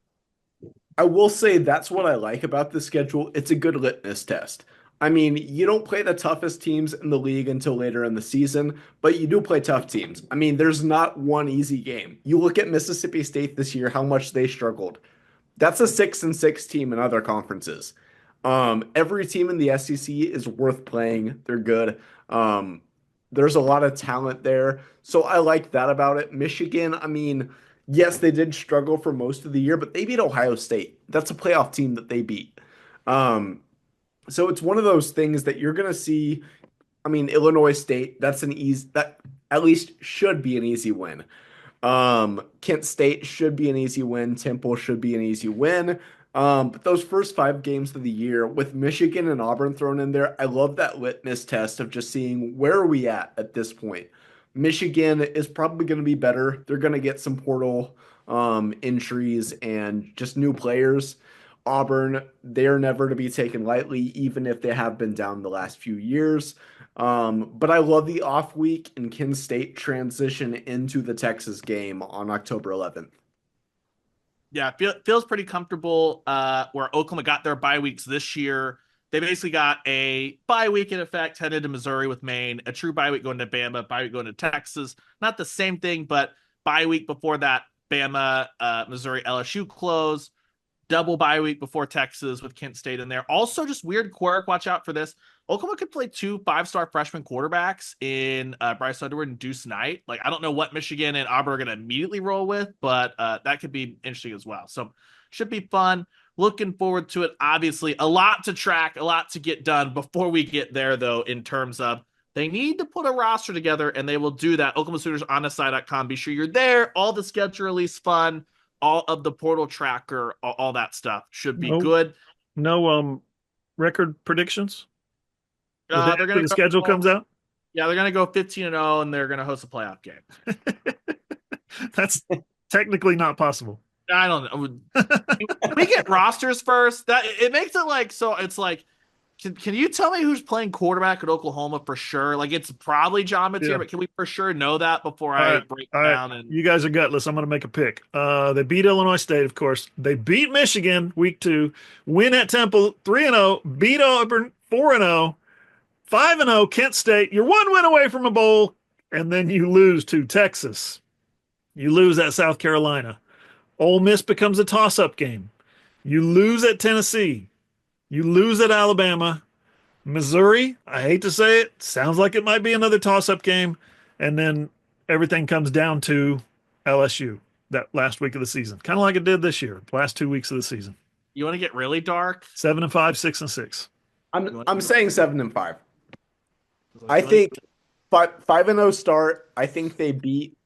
I will say that's what I like about the schedule. It's a good litmus test. I mean, you don't play the toughest teams in the league until later in the season, but you do play tough teams. I mean, there's not one easy game. You look at Mississippi State this year, how much they struggled. That's a 6-6 team in other conferences. Every team in the SEC is worth playing. They're good. There's a lot of talent there. So I like that about it. Michigan, I mean, yes, they did struggle for most of the year, but they beat Ohio State. That's a playoff team that they beat. So it's one of those things that you're going to see. I mean, Illinois State, that at least should be an easy win. Kent State should be an easy win. Temple should be an easy win. But those first 5 games of the year with Michigan and Auburn thrown in there, I love that litmus test of just seeing where are we at this point. Michigan is probably going to be better. They're going to get some portal entries and just new players. Auburn, they're never to be taken lightly, even if they have been down the last few years. But I love the off week and Kent State transition into the Texas game on October 11th. Yeah, feels pretty comfortable where Oklahoma got their bye weeks this year. They basically got a bye week in effect, headed to Missouri with Maine, a true bye week going to Bama, bye week going to Texas. Not the same thing, but bye week before that, Bama, Missouri, LSU close. Double bye week before Texas with Kent State in there. Also, just weird quirk. Watch out for this. Oklahoma could play 2 5-star freshman quarterbacks in Bryce Underwood and Deuce Knight. Like, I don't know what Michigan and Auburn are going to immediately roll with, but that could be interesting as well. So, should be fun. Looking forward to it. Obviously, a lot to track, a lot to get done before we get there, though, in terms of they need to put a roster together, and they will do that. OklahomaSooners.com. Be sure you're there. All the schedule release fun. All of the portal tracker, all that stuff should be good. No record predictions? They're gonna the schedule comes out? Yeah, they're gonna go 15-0 and they're gonna host a playoff game. That's technically not possible. I don't know. We get rosters first. That it makes it like so it's like can you tell me who's playing quarterback at Oklahoma for sure? Like, it's probably John Mateer, but can we for sure know that before I break down? And you guys are gutless. I'm going to make a pick. They beat Illinois State, of course. They beat Michigan week 2, win at Temple 3-0, beat Auburn 4-0, 5-0 Kent State. You're 1 win away from a bowl, and then you lose to Texas. You lose at South Carolina. Ole Miss becomes a toss-up game. You lose at Tennessee. You lose at Alabama. Missouri, I hate to say it, sounds like it might be another toss-up game. And then everything comes down to LSU that last week of the season. Kind of like it did this year, last 2 weeks of the season. You want to get really dark? 7-5, 6-6. I'm saying 7-5. I think 5-0 start. I think they beat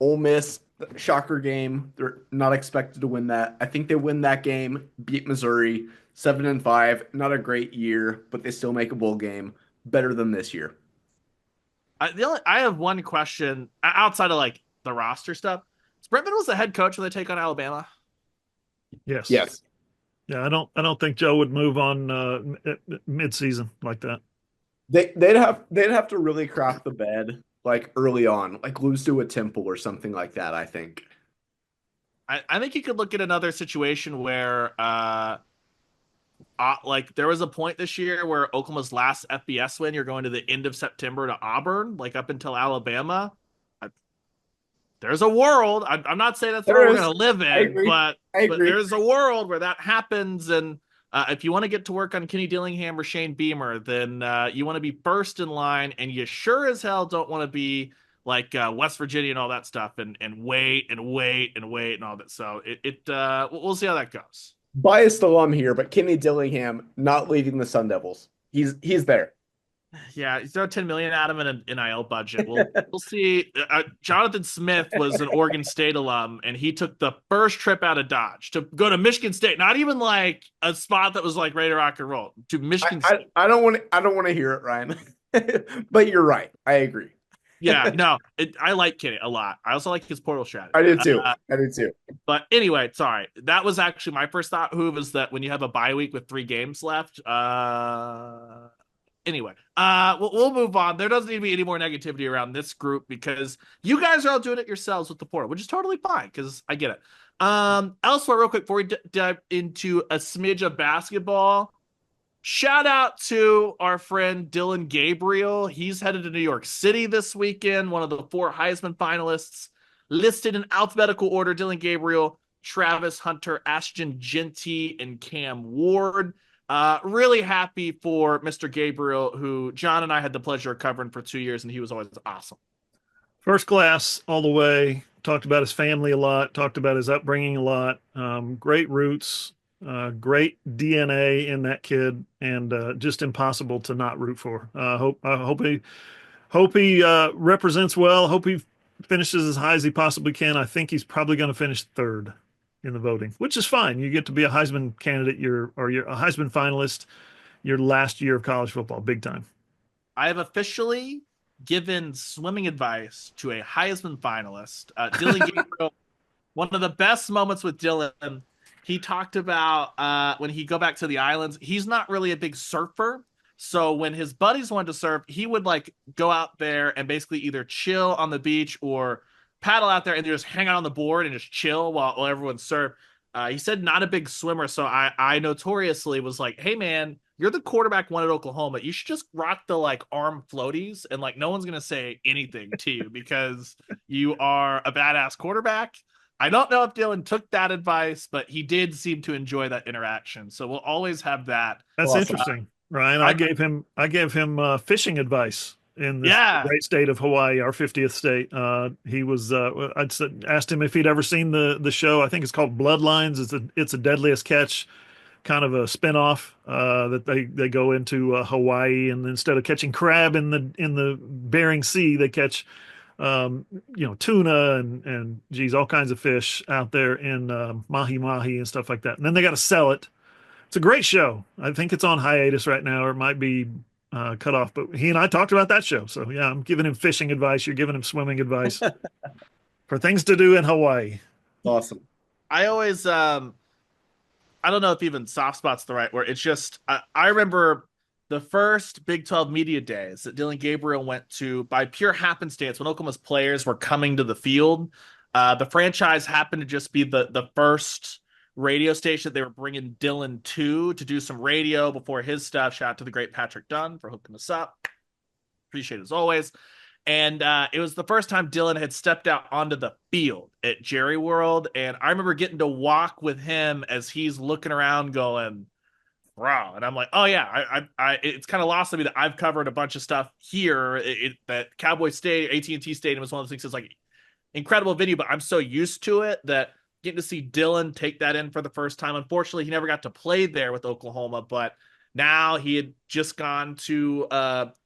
Ole Miss. Shocker game. They're not expected to win that. I think they win that game, beat Missouri 7-5. Not a great year, but they still make a bowl game. Better than this year. I have one question outside of like the roster stuff. Is Brent Venables the head coach when they take on Alabama? Yes. Yes. Yeah, I don't think Joe would move on mid-season like that. They'd have to really craft the bed like early on, like lose to a Temple or something like that, I think. I think you could look at another situation where like there was a point this year where Oklahoma's last FBS win, you're going to the end of September to Auburn, like up until Alabama. There's a world. I'm not saying that's where we're going to live in, but there's a world where that happens. And if you want to get to work on Kenny Dillingham or Shane Beamer, then you want to be first in line, and you sure as hell don't want to be like West Virginia and all that stuff and wait and all that. So we'll see how that goes. Biased alum here, but Kenny Dillingham not leaving the Sun Devils. He's there. Yeah, you throw 10 million at him in an NIL budget. We'll see. Jonathan Smith was an Oregon State alum, and he took the first trip out of Dodge to go to Michigan State. Not even like a spot that was like ready to rock and roll, to Michigan State. I don't want to hear it, Ryan. But you're right. I agree. Yeah, no, I like Kenny a lot. I also like his portal strategy. I did too. I did too. But anyway, sorry. That was actually my first thought, Hoove, is that when you have a bye week with 3 games left, anyway, we'll move on. There doesn't need to be any more negativity around this group because you guys are all doing it yourselves with the portal, which is totally fine because I get it. Elsewhere, real quick, before we dive into a smidge of basketball, shout out to our friend Dylan Gabriel. He's headed to New York City this weekend, one of the 4 Heisman finalists. Listed in alphabetical order: Dylan Gabriel, Travis Hunter, Ashton Genty, and Cam Ward. Really happy for Mr. Gabriel, who John and I had the pleasure of covering for 2 years, and he was always awesome. First class all the way. Talked about his family a lot. Talked about his upbringing a lot. Great roots. Great DNA in that kid, and just impossible to not root for. Hope he represents well. Hope he finishes as high as he possibly can. I think he's probably going to finish 3rd in the voting, which is fine. You get to be a Heisman candidate, you're a Heisman finalist your last year of college football, big time. I have officially given swimming advice to a Heisman finalist. Dylan Gabriel, one of the best moments with Dylan, he talked about when he go back to the islands, he's not really a big surfer. So when his buddies wanted to surf, he would like go out there and basically either chill on the beach or paddle out there and just hang out on the board and just chill while everyone surfed. He said not a big swimmer. So I notoriously was like, hey man, you're the quarterback one at Oklahoma. You should just rock the like arm floaties and like no one's going to say anything to you because you are a badass quarterback. I don't know if Dylan took that advice, but he did seem to enjoy that interaction. So we'll always have that. That's awesome. Interesting, Ryan. I gave him fishing advice in this great state of Hawaii, our 50th state. He was asked him if he'd ever seen the show. I think it's called Bloodlines. It's a Deadliest Catch, kind of a spinoff that they go into Hawaii, and instead of catching crab in the Bering Sea, they catch tuna and geez, all kinds of fish out there in mahi mahi and stuff like that. And then they got to sell it. It's a great show. I think it's on hiatus right now, or it might be cut off. But he and I talked about that show. So yeah, I'm giving him fishing advice. You're giving him swimming advice for things to do in Hawaii. Awesome. I always, I don't know if even soft spot's the right word. It's just, I remember the first Big 12 media days that Dylan Gabriel went to by pure happenstance when Oklahoma's players were coming to the field. The franchise happened to just be the first radio station that they were bringing Dylan to do some radio before his stuff. Shout out to the great Patrick Dunn for hooking us up. Appreciate it as always. And it was the first time Dylan had stepped out onto the field at Jerry World. And I remember getting to walk with him as he's looking around going, wow. And I'm like, oh yeah, I it's kind of lost on me that I've covered a bunch of stuff here. That Cowboy Stadium, AT&T Stadium is one of those things that's like incredible venue, but I'm so used to it that getting to see Dylan take that in for the first time. Unfortunately, he never got to play there with Oklahoma, but now he had just gone to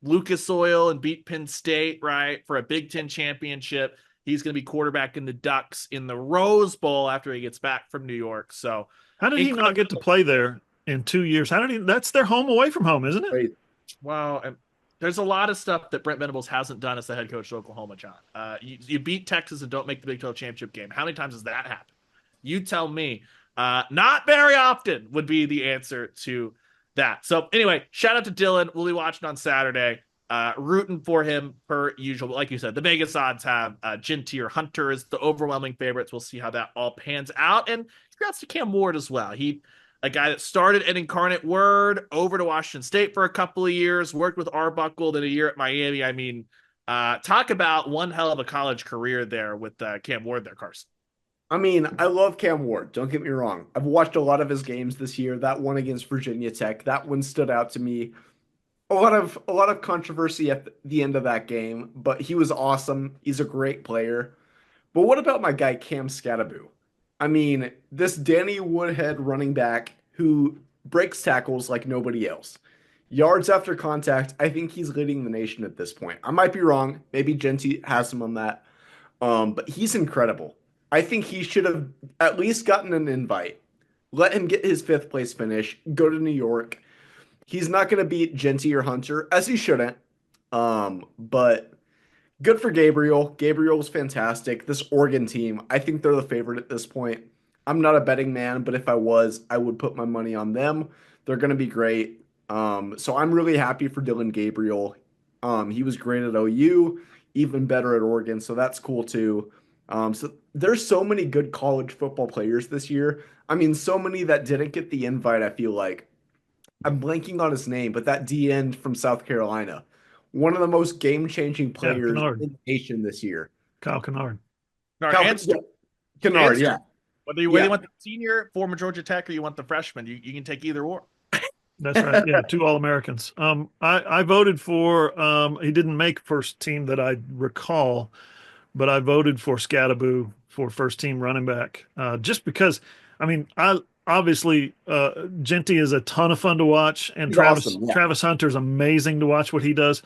Lucas Oil and beat Penn State, right, for a Big Ten championship. He's going to be quarterback in the Ducks in the Rose Bowl after he gets back from New York. So how did he not get to play there in 2 years? That's their home away from home, isn't it? Wow. And there's a lot of stuff that Brent Venables hasn't done as the head coach of Oklahoma, John. You beat Texas and don't make the Big 12 championship game. How many times has that happened? You tell me. Not very often would be the answer to that. So anyway, shout out to Dylan. We'll be watching on Saturday. Rooting for him per usual. But like you said, the Vegas odds have Genty or Hunter as the overwhelming favorites. We'll see how that all pans out. And congrats to Cam Ward as well. A guy that started at Incarnate Word, over to Washington State for a couple of years, worked with Arbuckle, then a year at Miami. I mean, talk about one hell of a college career there with Cam Ward there, Carson. I mean, I love Cam Ward. Don't get me wrong. I've watched a lot of his games this year. That one against Virginia Tech, that one stood out to me. A lot of controversy at the end of that game, but he was awesome. He's a great player. But what about my guy Cam Skattebo? I mean, this Danny Woodhead running back who breaks tackles like nobody else. Yards after contact, I think he's leading the nation at this point. I might be wrong. Maybe Genty has him on that. But he's incredible. I think he should have at least gotten an invite. Let him get his fifth place finish, go to New York. He's not going to beat Genty or Hunter, as he shouldn't. But good for Gabriel. Gabriel's fantastic. This Oregon team, I think they're the favorite at this point. I'm not a betting man, but if I was, I would put my money on them. They're going to be great. So I'm really happy for Dylan Gabriel. He was great at OU, even better at Oregon, so that's cool too. So there's so many good college football players this year. I mean, so many that didn't get the invite, I feel like. I'm blanking on his name, but that D end from South Carolina, one of the most game-changing Yeah, players Kennard, in the nation this year. Kyle Kennard. Or Cal- yeah, Kennard, yeah. Whether you Yeah. want the senior, former Georgia Tech, or you want the freshman, you can take either or. That's right. Yeah, two All-Americans. I voted for he didn't make first team that I recall, but I voted for Scattaboo for first team running back. Just because I mean, I obviously Genty is a ton of fun to watch, and He's Travis awesome. Yeah. Travis Hunter's amazing to watch what he does.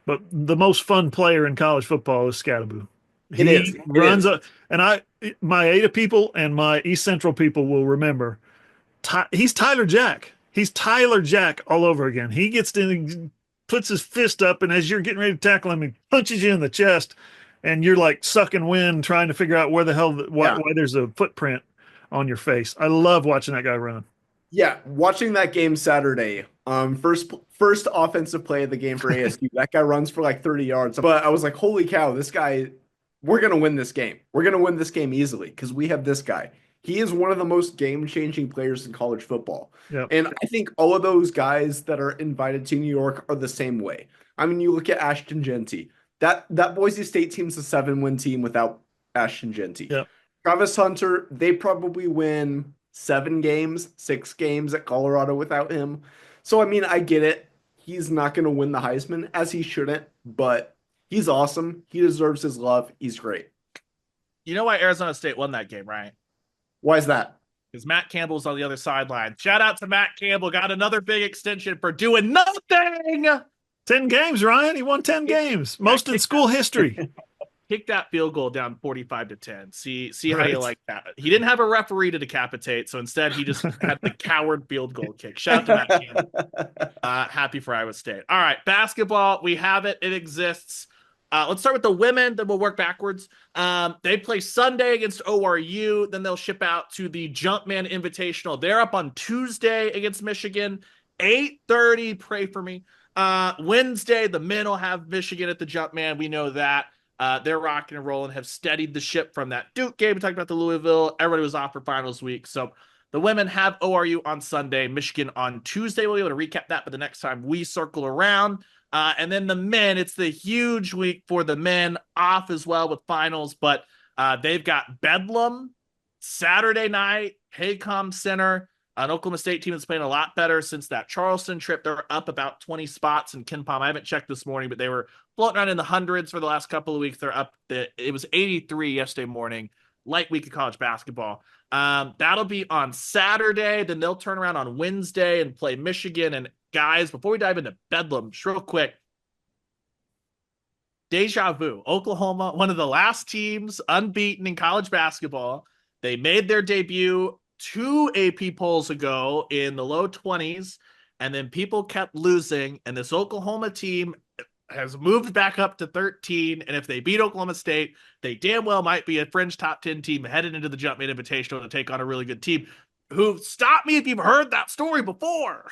But the most fun player in college football is Scattaboo. It is. He It runs is. up, and my Ada people and my East Central people will remember. He's Tyler Jack. He's Tyler Jack all over again. He gets in, puts his fist up, and as you're getting ready to tackle him, he punches you in the chest, and you're like sucking wind, trying to figure out where the hell Yeah. why there's a footprint on your face. I love watching that guy run. Yeah, watching that game Saturday, first offensive play of the game for ASU. That guy runs for like 30 yards. But I was like, holy cow, this guy, we're gonna win this game. We're gonna win this game easily because we have this guy. He is one of the most game-changing players in college football. Yeah, And I think all of those guys that are invited to New York are the same way. I mean, you look at Ashton Genty. That Boise State team's a 7-win team without Ashton Genty. yeah. Travis Hunter, they probably win 7 games, 6 games at Colorado without him. So, I mean, I get it. He's not going to win the Heisman, as he shouldn't, but he's awesome. He deserves his love. He's great. You know why Arizona State won that game, right? Why is that? Because Matt Campbell's on the other sideline. Shout out to Matt Campbell. Got another big extension for doing nothing. 10 games, Ryan. He won 10 games, most in school history. Kick that field goal down 45-10. See how Right. you like that. He didn't have a referee to decapitate, so instead he just had the coward field goal kick. Shout out to Matt Campbell. Happy for Iowa State. All right, basketball. We have it. It exists. Let's start with the women, then we'll work backwards. They play Sunday against ORU. Then they'll ship out to the Jumpman Invitational. They're up on Tuesday against Michigan, 8:30. Pray for me. Wednesday, the men will have Michigan at the Jumpman. We know that. They're rocking and rolling, have steadied the ship from that Duke game. We talked about the Louisville. Everybody was off for finals week. So the women have ORU on Sunday, Michigan on Tuesday. We'll be able to recap that, but the next time we circle around. And then the men, it's the huge week for the men, off as well with finals, but they've got Bedlam Saturday night, Haycom Center. An Oklahoma State team that's playing a lot better since that Charleston trip. They're up about 20 spots in KenPom. I haven't checked this morning, but they were floating around in the hundreds for the last couple of weeks. They're up. It was 83 yesterday morning. Light week of college basketball. That'll be on Saturday. Then they'll turn around on Wednesday and play Michigan. And guys, before we dive into Bedlam, just real quick, deja vu. Oklahoma, one of the last teams unbeaten in college basketball. They made their debut 2 AP polls ago in the low 20s, and then people kept losing, and this Oklahoma team has moved back up to 13, and if they beat Oklahoma State, they damn well might be a fringe top 10 team headed into the Jumpman Invitational to take on a really good team. Who, stop me if you've heard that story before.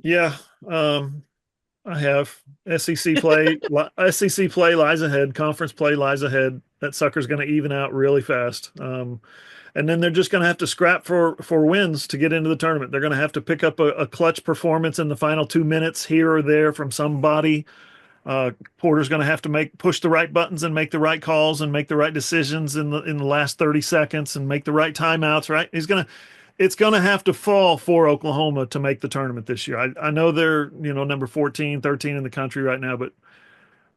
Yeah, I have. SEC play SEC play lies ahead. Conference play lies ahead. That sucker's going to even out really fast. And then they're just going to have to scrap for wins to get into the tournament. They're going to have to pick up a clutch performance in the final 2 minutes here or there from somebody. Porter's going to have to push the right buttons and make the right calls and make the right decisions in the last 30 seconds and make the right timeouts. Right? It's going to have to fall for Oklahoma to make the tournament this year. I know they're number 14, 13 in the country right now, but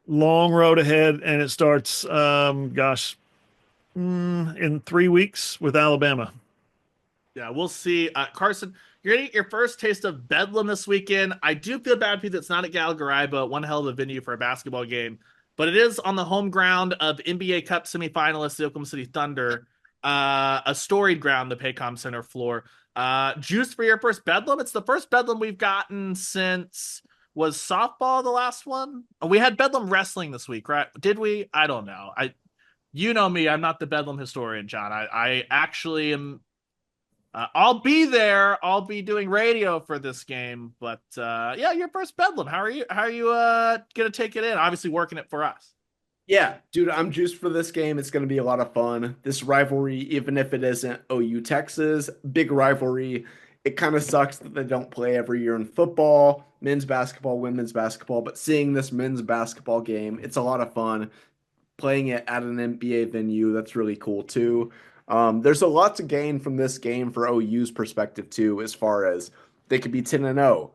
long road ahead, and it starts. in 3 weeks with Alabama. Yeah, we'll see. Carson, you're gonna get your first taste of Bedlam this weekend. I do feel bad for you that's not at Gallagher, but one hell of a venue for a basketball game. But it is on the home ground of NBA Cup semifinalists, the Oklahoma City Thunder, a storied ground, the Paycom Center floor. Juice for your first Bedlam. It's the first Bedlam we've gotten since was softball the last one. We had Bedlam wrestling this week, right? Did we? I don't know. You know me. I'm not the Bedlam historian, John. I actually am. I'll be there. I'll be doing radio for this game. But yeah, your first Bedlam. How are you? How are you gonna take it in? Obviously, working it for us. Yeah, dude, I'm juiced for this game. It's going to be a lot of fun. This rivalry, even if it isn't OU Texas, big rivalry. It kind of sucks that they don't play every year in football, men's basketball, women's basketball, but seeing this men's basketball game, it's a lot of fun. Playing it at an NBA venue, that's really cool too. There's a lot to gain from this game for OU's perspective too, as far as they could be 10 and 0.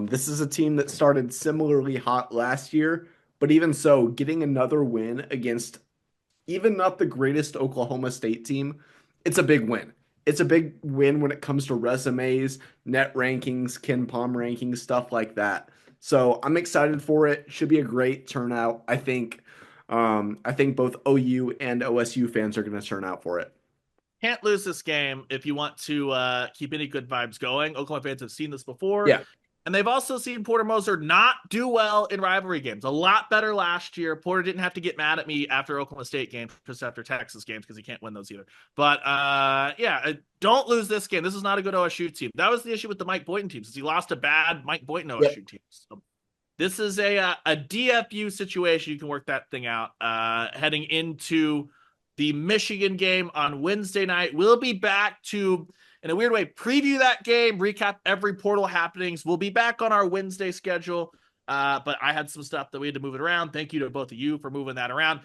This is a team that started similarly hot last year, but even so, getting another win against even not the greatest Oklahoma State team, it's a big win. It's a big win when it comes to resumes, net rankings, Ken Palm rankings, stuff like that. So I'm excited for it. Should be a great turnout. I think both OU and OSU fans are going to turn out for it. Can't lose this game if you want to keep any good vibes going. Oklahoma fans have seen this before. Yeah. And they've also seen Porter Moser not do well in rivalry games. A lot better last year. Porter didn't have to get mad at me after Oklahoma State games, just after Texas games, because he can't win those either. But yeah, don't lose this game. This is not a good OSU team. That was the issue with the Mike Boynton team, since he lost a bad Mike Boynton OSU team. So this is a DFU situation. You can work that thing out heading into the Michigan game on Wednesday night. We'll be back to, in a weird way, preview that game, recap every portal happenings. We'll be back on our Wednesday schedule, but I had some stuff that we had to move it around. Thank you to both of you for moving that around.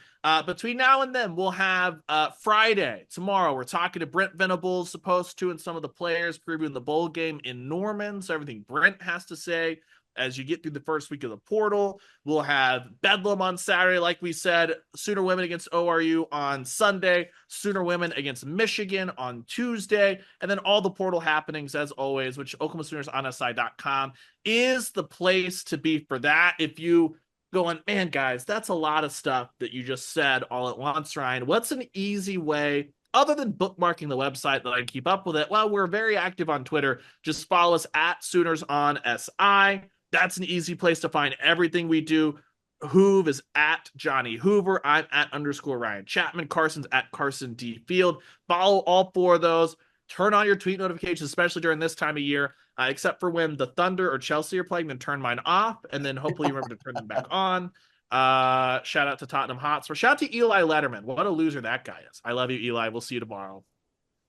Between now and then, we'll have Friday, tomorrow, we're talking to Brent Venables, supposed to, and some of the players, previewing the bowl game in Norman, so everything Brent has to say as you get through the first week of the portal. We'll have Bedlam on Saturday, like we said, Sooner women against ORU on Sunday, Sooner women against Michigan on Tuesday, and then all the portal happenings as always, which OklahomaSoonersOnSI.com is the place to be for that. If you going, man, guys, that's a lot of stuff that you just said all at once, Ryan. What's an easy way, other than bookmarking the website, that I can keep up with it? Well, we're very active on Twitter. Just follow us at SoonersOnSI. That's an easy place to find everything we do. Hoove is at Johnny Hoover. I'm at _Ryan Chapman. Carson's at Carson D Field. Follow all four of those. Turn on your tweet notifications, especially during this time of year, except for when the Thunder or Chelsea are playing, then turn mine off. And then hopefully you remember to turn them back on. Shout out to Tottenham Hotspur. Shout out to Eli Letterman. What a loser that guy is. I love you, Eli. We'll see you tomorrow.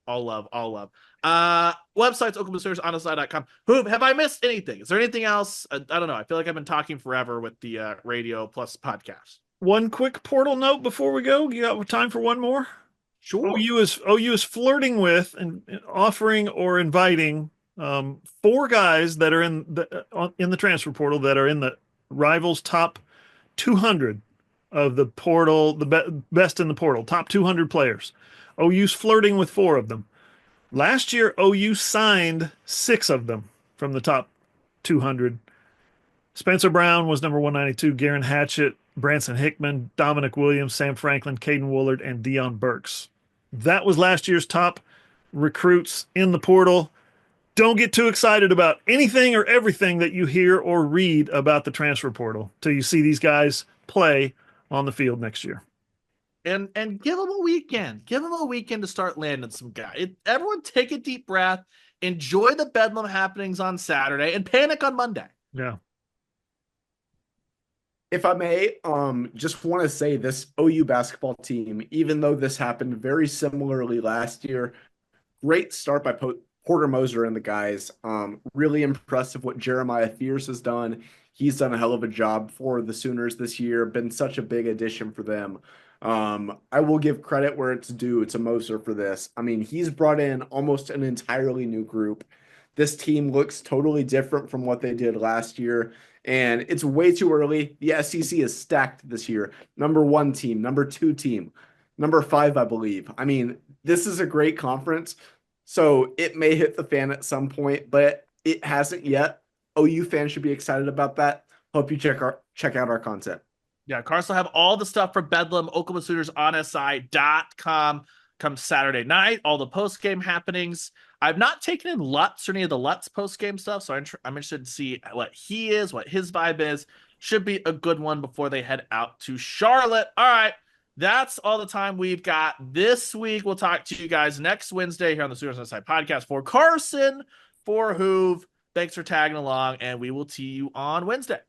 All love, all love. Websites, OklahomaSoonersOnSI.com. Hoop, have I missed anything? Is there anything else? I don't know. I feel like I've been talking forever with the radio plus podcast. One quick portal note before we go. You got time for one more? Sure. OU is flirting with and offering or inviting 4 guys that are in the transfer portal that are in the Rivals top 200 of the portal, the best in the portal, top 200 players. OU's flirting with 4 of them. Last year, OU signed 6 of them from the top 200. Spencer Brown was number 192, Garen Hatchett, Branson Hickman, Dominic Williams, Sam Franklin, Caden Woolard, and Dion Burks. That was last year's top recruits in the portal. Don't get too excited about anything or everything that you hear or read about the transfer portal till you see these guys play on the field next year. And give them a weekend. Give them a weekend to start landing some guys. Everyone take a deep breath. Enjoy the Bedlam happenings on Saturday and panic on Monday. Yeah. If I may, just want to say this OU basketball team, even though this happened very similarly last year, great start by Porter Moser and the guys. Really impressive what Jeremiah Fierce has done. He's done a hell of a job for the Sooners this year, been such a big addition for them. I will give credit where it's due to Moser for this. I mean, he's brought in almost an entirely new group. This team looks totally different from what they did last year, and it's way too early. The SEC is stacked this year. Number 1 team, number 2 team. number 5, I believe. I mean, this is a great conference, so it may hit the fan at some point, but it hasn't yet. OU fans should be excited about that. Hope you check out our content. Yeah, Carson will have all the stuff for Bedlam, Oklahoma Sooners on SI.com come Saturday night, all the post-game happenings. I've not taken in Lutz or any of the Lutz post-game stuff, so I'm interested to see what he is, what his vibe is. Should be a good one before they head out to Charlotte. All right, that's all the time we've got this week. We'll talk to you guys next Wednesday here on the Sooners on SI podcast. For Carson, for Hoove, thanks for tagging along, and we will see you on Wednesday.